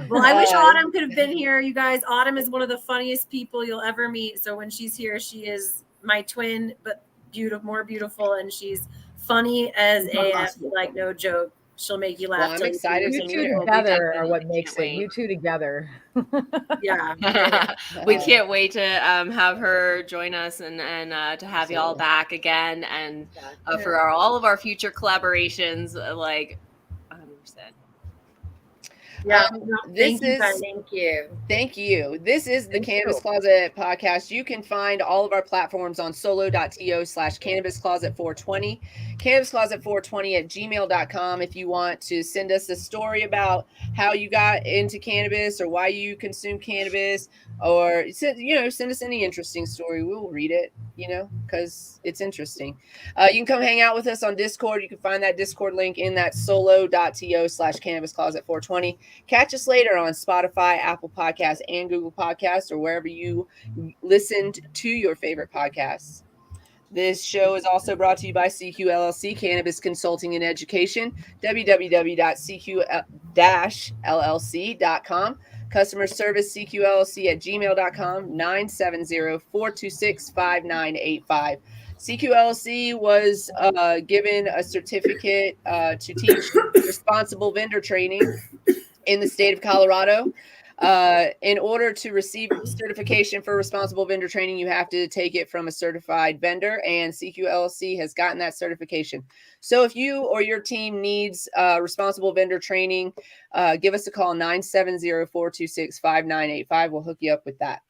Well, I wish Autumn could have been here, you guys. Autumn is one of the funniest people you'll ever meet. So when she's here, she is my twin, but more beautiful, and she's funny as AF, like no joke. She'll make you laugh. Well, I'm excited to meet her. Together are what makes it. You two together. Yeah. We can't wait to have her join us and to have y'all back again, and for all of our future collaborations, like 100%. Yeah. Thank you. This is the Cannabis Closet podcast. You can find all of our platforms on solo.to/cannabiscloset420, cannabiscloset420@gmail.com. If you want to send us a story about how you got into cannabis or why you consume cannabis, or send us any interesting story. We will read it, because it's interesting. You can come hang out with us on Discord. You can find that Discord link in that solo.to/cannabiscloset420. Catch us later on Spotify, Apple Podcasts, and Google Podcasts, or wherever you listened to your favorite podcasts. This show is also brought to you by CQ LLC, Cannabis Consulting and Education, www.cq-llc.com. Customer service, cqllc@gmail.com, 970-426-5985. CQLC was given a certificate to teach responsible vendor training in the state of Colorado. In order to receive certification for responsible vendor training, you have to take it from a certified vendor, and CQLC has gotten that certification. So if you or your team needs responsible vendor training, give us a call, 970-426-5985. We'll hook you up with that.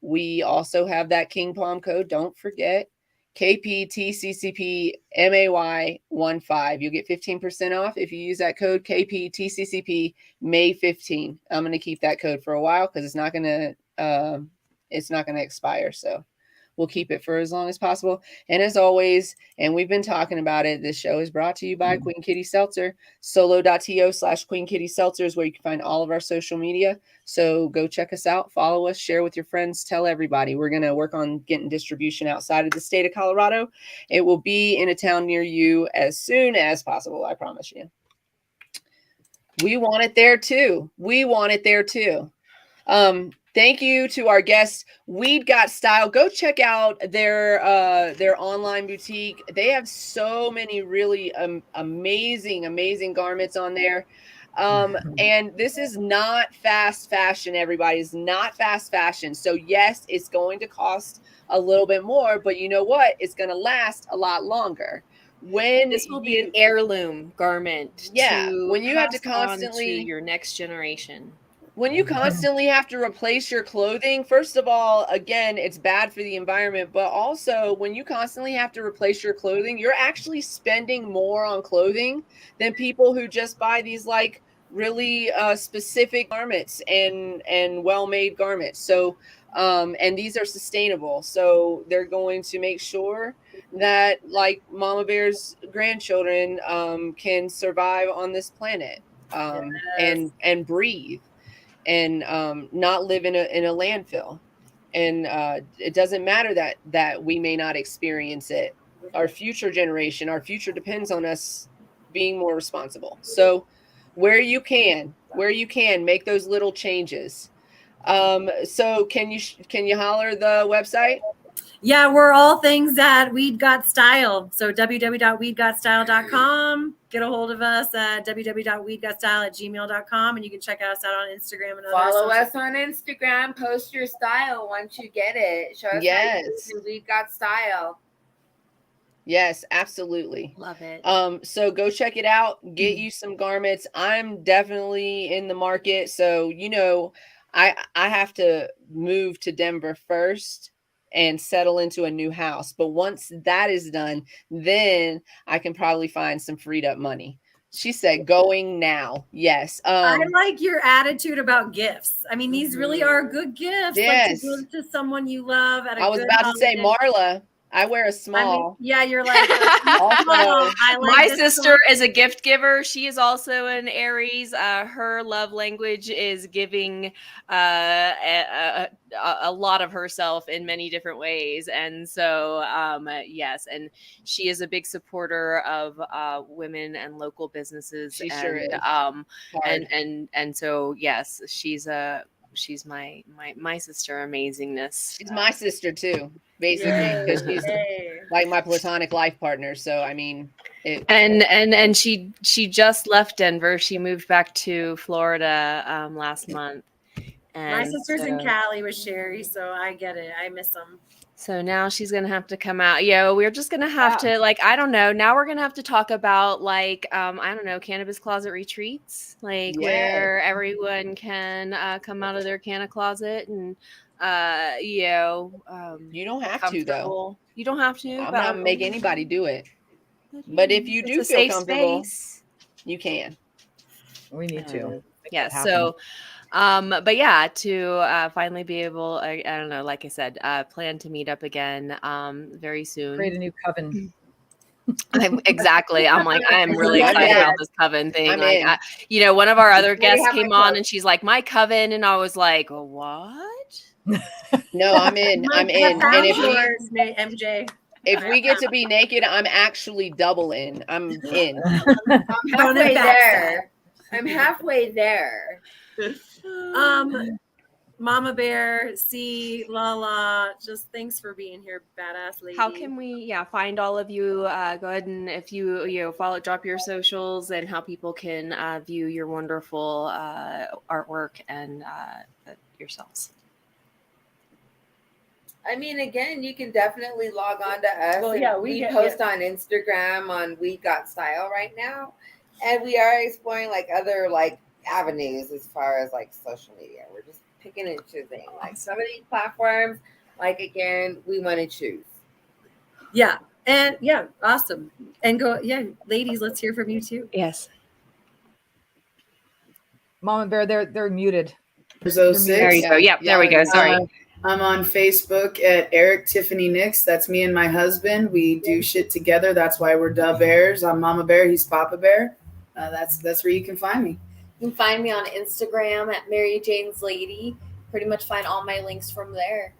We also have that King Palm code. Don't forget, KPTCCPMAY15. You'll get 15% off if you use that code KPTCCP May 15. I'm going to keep that code for a while because it's not going to expire. So we'll keep it for as long as possible. And as always, and we've been talking about it, this show is brought to you by Queen Kitty Seltzer. Solo.to/Queen Kitty Seltzer is where you can find all of our social media. So go check us out, follow us, share with your friends, tell everybody. We're going to work on getting distribution outside of the state of Colorado. It will be in a town near you as soon as possible, I promise you. We want it there too. Thank you to our guests, Weed Got Style. Go check out their online boutique. They have so many really amazing garments on there. And this is not fast fashion, everybody. It's not fast fashion. So yes, it's going to cost a little bit more, but you know what? It's going to last a lot longer. When this will be an heirloom garment. When you have to constantly to your next generation. When you constantly have to replace your clothing, first of all, again, it's bad for the environment, but also when you constantly have to replace your clothing, you're actually spending more on clothing than people who just buy these like really specific garments and well-made garments. So, and these are sustainable. So they're going to make sure that like Mama Bear's grandchildren can survive on this planet and breathe. And not live in a landfill. And it doesn't matter that we may not experience it. Our future generation, our future depends on us being more responsible. So where you can make those little changes. So can you holler the website? Yeah, we're all things that Weed Got Style. So www.weedgotstyle.com. Get a hold of us at www.weedgotstyle@gmail.com, and you can check us out on Instagram and follow us on Instagram. Post your style once you get it. Show us how you do Weed Got Style. Yes, absolutely. Love it. So go check it out. Get you some garments. I'm definitely in the market. So, I have to move to Denver first and settle into a new house. But once that is done, then I can probably find some freed up money. She said, "Going now." Yes. I like your attitude about gifts. I mean, these really are good gifts. Yes. Like to give to someone you love at a I was good about to say, holiday. Marla, I wear a small. I mean, yeah, you're like, also, I like my sister is a gift giver. She is also an Aries. Her love language is giving a lot of herself in many different ways. And so, yes, and she is a big supporter of women and local businesses. She and, sure is. And so, yes, she's my sister amazingness. She's my sister too, basically, because she's like my platonic life partner. So I mean, and she just left Denver. She moved back to Florida last month. And my sister's in Cali with Sherry, so I get it. I miss them. So now she's going to have to come out. We're just going to have to, I don't know. Now we're going to have to talk about I don't know, cannabis closet retreats, where everyone can come out of their canna closet and, you don't have to though. You don't have to. I'm not make anybody do it. But if you do feel comfortable, you can. We need to. Yes. So, but yeah, to finally be able, I don't know, like I said, plan to meet up again very soon. Create a new coven. Exactly. I'm like, I am really excited about this coven thing. One of our other guests came on and she's like, my coven. And I was like, what? No, I'm in. I'm in. And if we get to be naked, I'm actually double in. I'm in. I'm halfway there. I'm halfway there. Mama Bear, C, Lala, just thanks for being here, badass lady. How can we find all of you? Go ahead and if you follow, drop your socials and how people can view your wonderful artwork and yourselves. I mean, again, you can definitely log on to us. Well, we post on Instagram on We Got Style right now, and we are exploring other avenues as far as social media. We're just picking and choosing. Some of these platforms, again, we want to choose. Yeah. And awesome. And ladies, let's hear from you too. Yes. Mama Bear, they're muted. There's 06. There you go. Yep, there we go. Sorry. I'm on Facebook at Eric Tiffany Nix. That's me and my husband. We do shit together. That's why we're Dub Bears. I'm Mama Bear. He's Papa Bear. That's where you can find me. You can find me on Instagram at Mary Jane's Lady. Pretty much find all my links from there.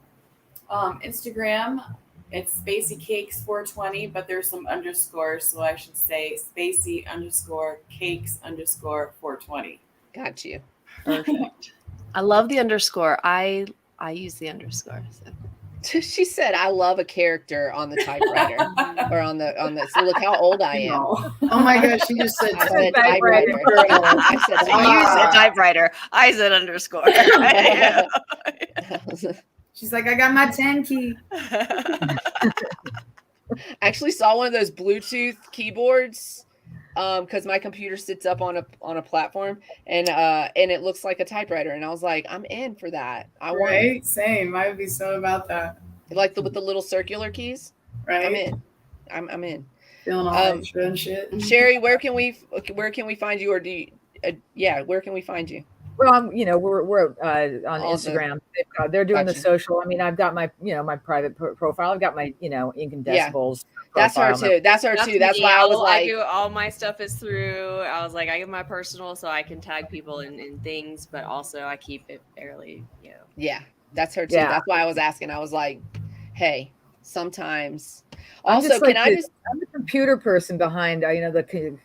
Instagram, it's Spacey Cakes 420, but there's some underscores, so I should say Spacey _Cakes _420. Got you. Perfect. I love the underscore. I use the underscore. So. She said, "I love a character on the typewriter or on the." So look how old I am. Oh my gosh, she just said typewriter. I said use a typewriter. I said underscore. She's like, I got my 10 key. I actually saw one of those Bluetooth keyboards. Because my computer sits up on a platform and it looks like a typewriter, and I was like, I'm in for that. Right, same. I would be so about that. With the little circular keys. Right, I'm in. I'm in. Feeling all extra and shit. Sherry, where can we find you, or do you? Where can we find you? Well, we're on Instagram. They're doing the social. I mean, I've got my my private profile. I've got my incandescibles. That's her too. That's her too. That's why I was like, I do all my stuff is through. I was like, I give my personal so I can tag people in things, but also I keep it fairly. Yeah, that's her too. Yeah. That's why I was asking. I was like, hey, sometimes. Also, I'm a computer person behind. The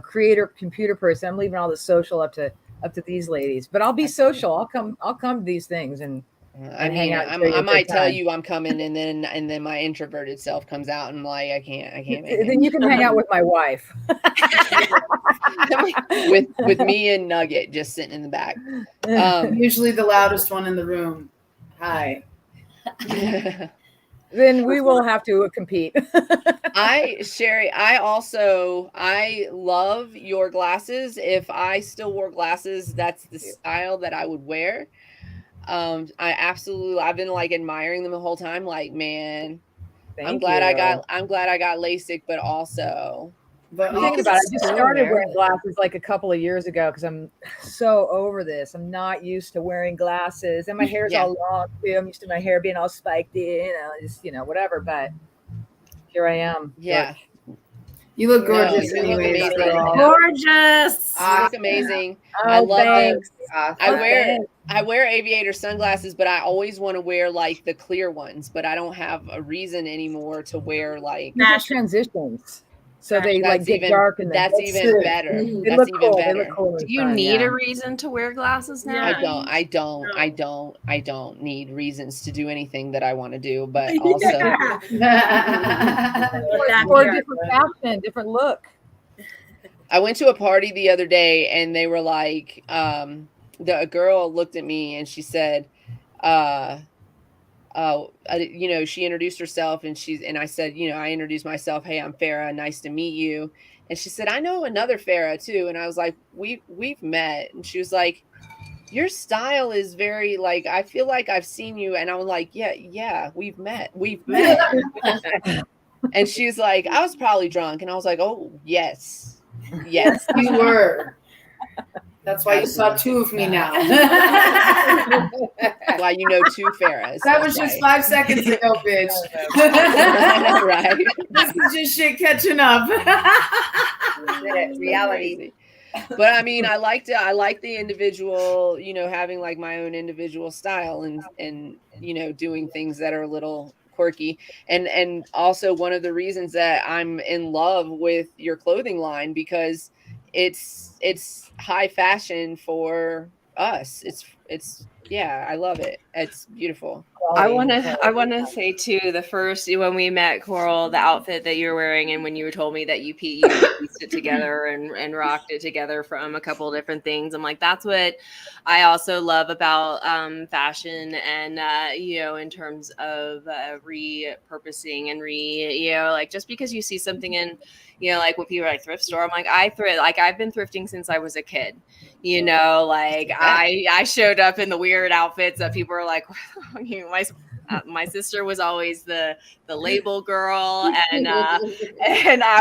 creator computer person. I'm leaving all the social up to these ladies, but I'll be social. I'll come to these things and hang out. I might tell you I'm coming, and then my introverted self comes out and like I can't. Then you can hang out with my wife. with me and Nugget just sitting in the back. Usually the loudest one in the room. Hi. Then we will have to compete. Sherry, I love your glasses. If I still wore glasses, that's the style that I would wear. I've been admiring them the whole time. Like, man, I'm glad I got LASIK, but also But thinking about it, I just started wearing glasses like a couple of years ago because I'm so over this. I'm not used to wearing glasses, and my hair's all long too. I'm used to my hair being all spiked in, just whatever. But here I am. Yeah. You look gorgeous. You look amazing. Gorgeous. You look amazing. I love it. I wear aviator sunglasses, but I always want to wear like the clear ones, but I don't have a reason anymore to wear like transitions. So they like get dark, and that's even better. That's even better. They look cool. Do you need a reason to wear glasses now? I don't need reasons to do anything that I want to do, but also or different fashion, different look. I went to a party the other day, and they were like, a girl looked at me and she said, she introduced herself, and I said, I introduced myself. Hey, I'm Farah. Nice to meet you. And she said, I know another Farah too. And I was like, we've met. And she was like, your style is very like, I feel like I've seen you. And I was like, yeah, we've met. And she's like, I was probably drunk. And I was like, oh, yes, you were. That's why you saw two of me now. Why you know two Farahs. That was just 5 seconds ago, bitch. Right. This is just shit catching up. Reality. But I mean, I like the individual, having like my own individual style and doing things that are a little quirky. And also one of the reasons that I'm in love with your clothing line, because it's high fashion for us. It's I love it. It's beautiful. I want to say too, when we met, Coral, the outfit that you're wearing, and when you told me that you pieced it together and rocked it together from a couple of different things, I'm like, that's what I also love about fashion, and in terms of repurposing and like, just because you see something in like when people are like thrift store, I'm like, I've been thrifting since I was a kid. I showed up in the weird outfits that people are like, my sister was always the label girl, and I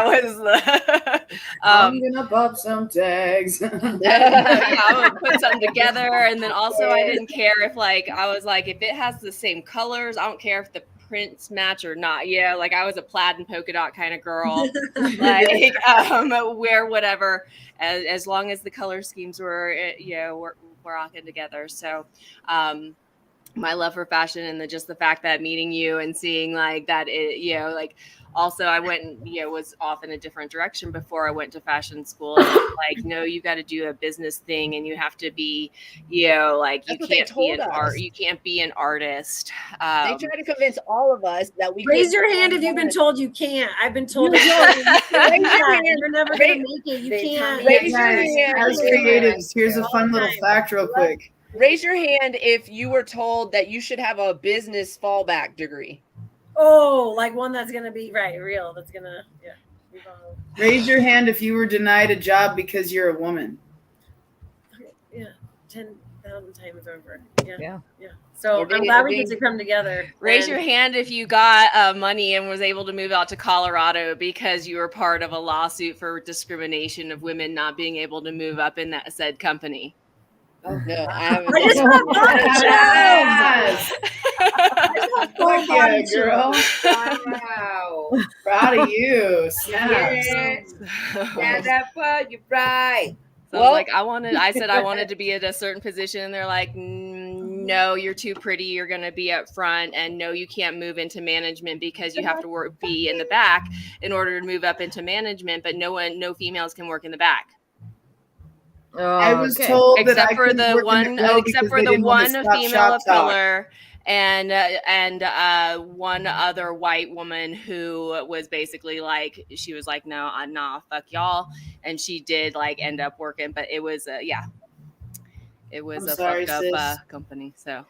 was the I'm gonna pop some tags. I would put something together, and then also I didn't care if I was like, if it has the same colors, I don't care if the prints match or not. Like I was a plaid and polka dot kind of girl. Wear whatever as long as the color schemes were rocking together. So my love for fashion, and just the fact that meeting you and seeing like that, also I went and was off in a different direction before I went to fashion school. And like, no, you got to do a business thing, and you have to be, like you can't be an artist. They try to convince all of us that we raise your hand if you've been told you can't. I've been told you're never gonna make it. You can't. Raise your hand. As creatives, here's a fun little fact, real quick. Raise your hand if you were told that you should have a business fallback degree. Oh, like one that's going to be real. That's going to, Raise your hand if you were denied a job because you're a woman. Yeah, 10,000 times over. Yeah. Yeah. So I'm glad we get to come together. Raise your hand if you got money and was able to move out to Colorado because you were part of a lawsuit for discrimination of women not being able to move up in that said company. Oh, no, I haven't. I just got Fuck yeah, girl. Wow. Proud of you. Snaps. Stand up for your pride. So I said I wanted to be at a certain position, and they're like, no, you're too pretty. You're going to be up front, and no, you can't move into management because you have to be in the back in order to move up into management. But no females can work in the back. I was told except for the one female of color and one other white woman who was basically like, she was like, nah, fuck y'all, and she did like end up working, but it was it was fucked up company. So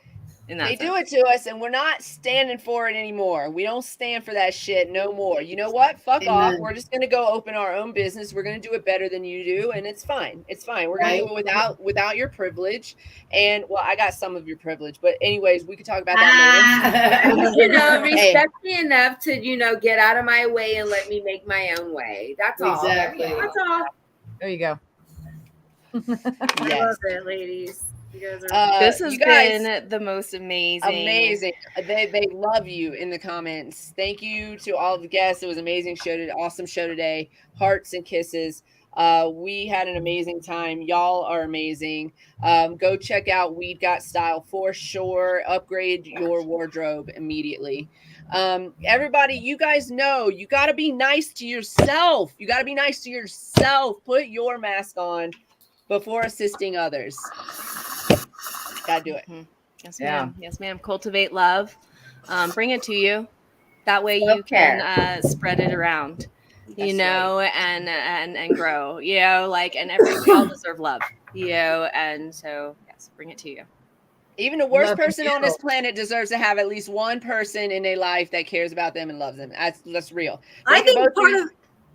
They do it to us, and we're not standing for it anymore. We don't stand for that shit no more. You know what? Fuck off. We're just going to go open our own business. We're going to do it better than you do, and it's fine. It's fine. We're going to do it without your privilege. And, well, I got some of your privilege. But anyways, we could talk about that later. Respect me enough to, get out of my way and let me make my own way. That's all. Exactly. That's all. There you go. I love it, ladies. This has been the most amazing. They love you in the comments. Thank you to all the guests. It was an amazing show today. Awesome show today. Hearts and kisses. We had an amazing time. Y'all are amazing. Go check out We've Got Style for sure. Upgrade your wardrobe immediately. Everybody, you guys know you got to be nice to yourself. Put your mask on before assisting others. Gotta do it. Yes, ma'am. Yes, ma'am. Cultivate love. Bring it to you. That way you can spread it around, and grow, and we all deserve love, and so yes, bring it to you. Even the worst person on this planet deserves to have at least one person in their life that cares about them and loves them. That's real. I think part of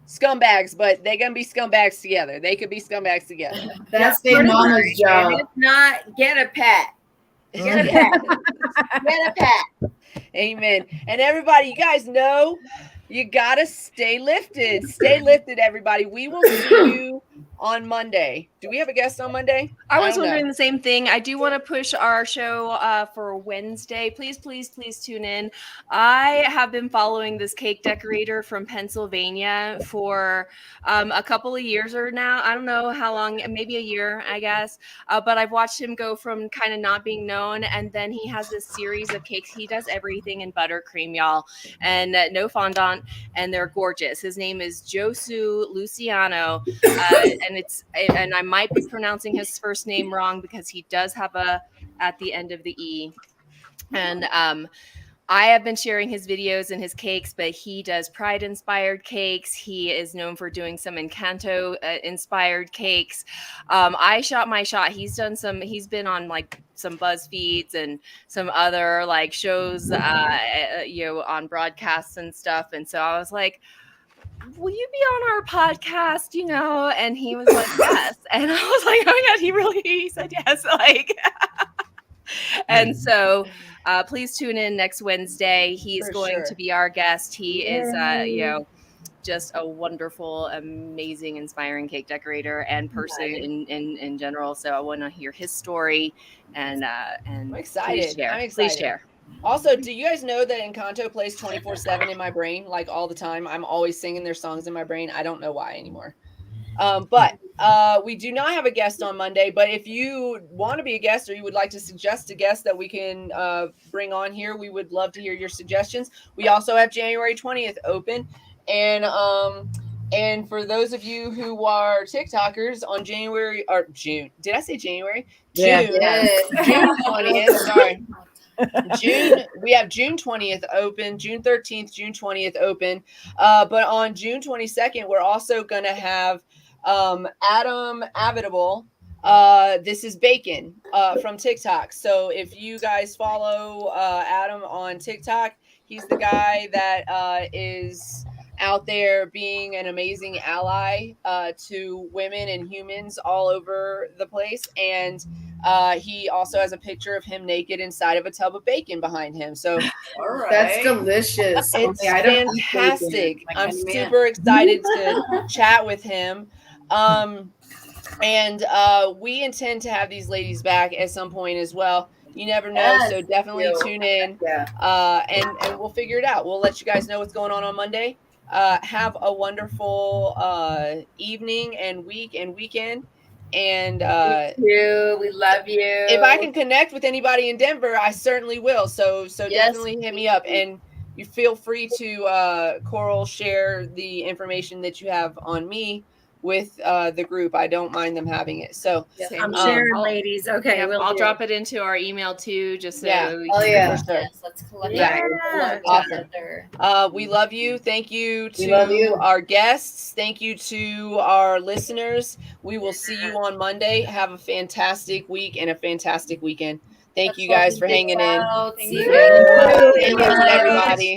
scumbags, but they're gonna be scumbags together. They could be scumbags together. That's their mama's job. If not, get a pet. Get a pet. Get a pet. Amen. And everybody, you guys know you gotta stay lifted. Stay lifted, everybody. We will see you on Monday. Do we have a guest on Monday? I was wondering the same thing. I do want to push our show for Wednesday. Please tune in. I have been following this cake decorator from Pennsylvania for a couple of years or now. I don't know how long, maybe a year, I guess. But I've watched him go from kind of not being known, and then he has this series of cakes. He does everything in buttercream, y'all, and no fondant, and they're gorgeous. His name is Josu Luciano, and I might be pronouncing his first name wrong because he does have a at the end of the E. And I have been sharing his videos and his cakes, but he does Pride inspired cakes. He is known for doing some Encanto inspired cakes. I shot my shot. He's been on like some BuzzFeeds and some other like shows, on broadcasts and stuff. And so I was like, will you be on our podcast, And he was like, yes. And I was like, oh my God, he said yes. And so please tune in next Wednesday. He's going to be our guest. He is, just a wonderful, amazing, inspiring cake decorator and person in general. So I want to hear his story and I'm excited. Please share. Also, do you guys know that Encanto plays 24/7 in my brain, like all the time? I'm always singing their songs in my brain. I don't know why anymore. But we do not have a guest on Monday. But if you want to be a guest or you would like to suggest a guest that we can bring on here, we would love to hear your suggestions. We also have January 20th open. And for those of you who are TikTokers on June, did I say January? Yeah. June 20th. Sorry. We have June 20th open, June 13th, June 20th open. But on June 22nd, we're also going to have Adam Avidable. This is Bacon from TikTok. So if you guys follow Adam on TikTok, he's the guy that is out there being an amazing ally to women and humans all over the place. And he also has a picture of him naked inside of a tub of bacon behind him. So that's delicious. It's fantastic. I'm super excited to chat with him. And we intend to have these ladies back at some point as well. You never know. So definitely tune in and we'll figure it out. We'll let you guys know what's going on Monday. Have a wonderful evening and week and weekend. And thank you. We love you. If I can connect with anybody in Denver, I certainly will. So definitely hit me up, and you feel free to Coral, share the information that you have on me with the group. I don't mind them having it. So I'm sharing, ladies. Okay, yeah, I'll drop it into our email too, just so Yes, let's collect awesome. We love you. Thank you to our guests. Thank you to our listeners. We will see you on Monday. Have a fantastic week and a fantastic weekend. Thank you guys for hanging in. See you Thank you, everybody.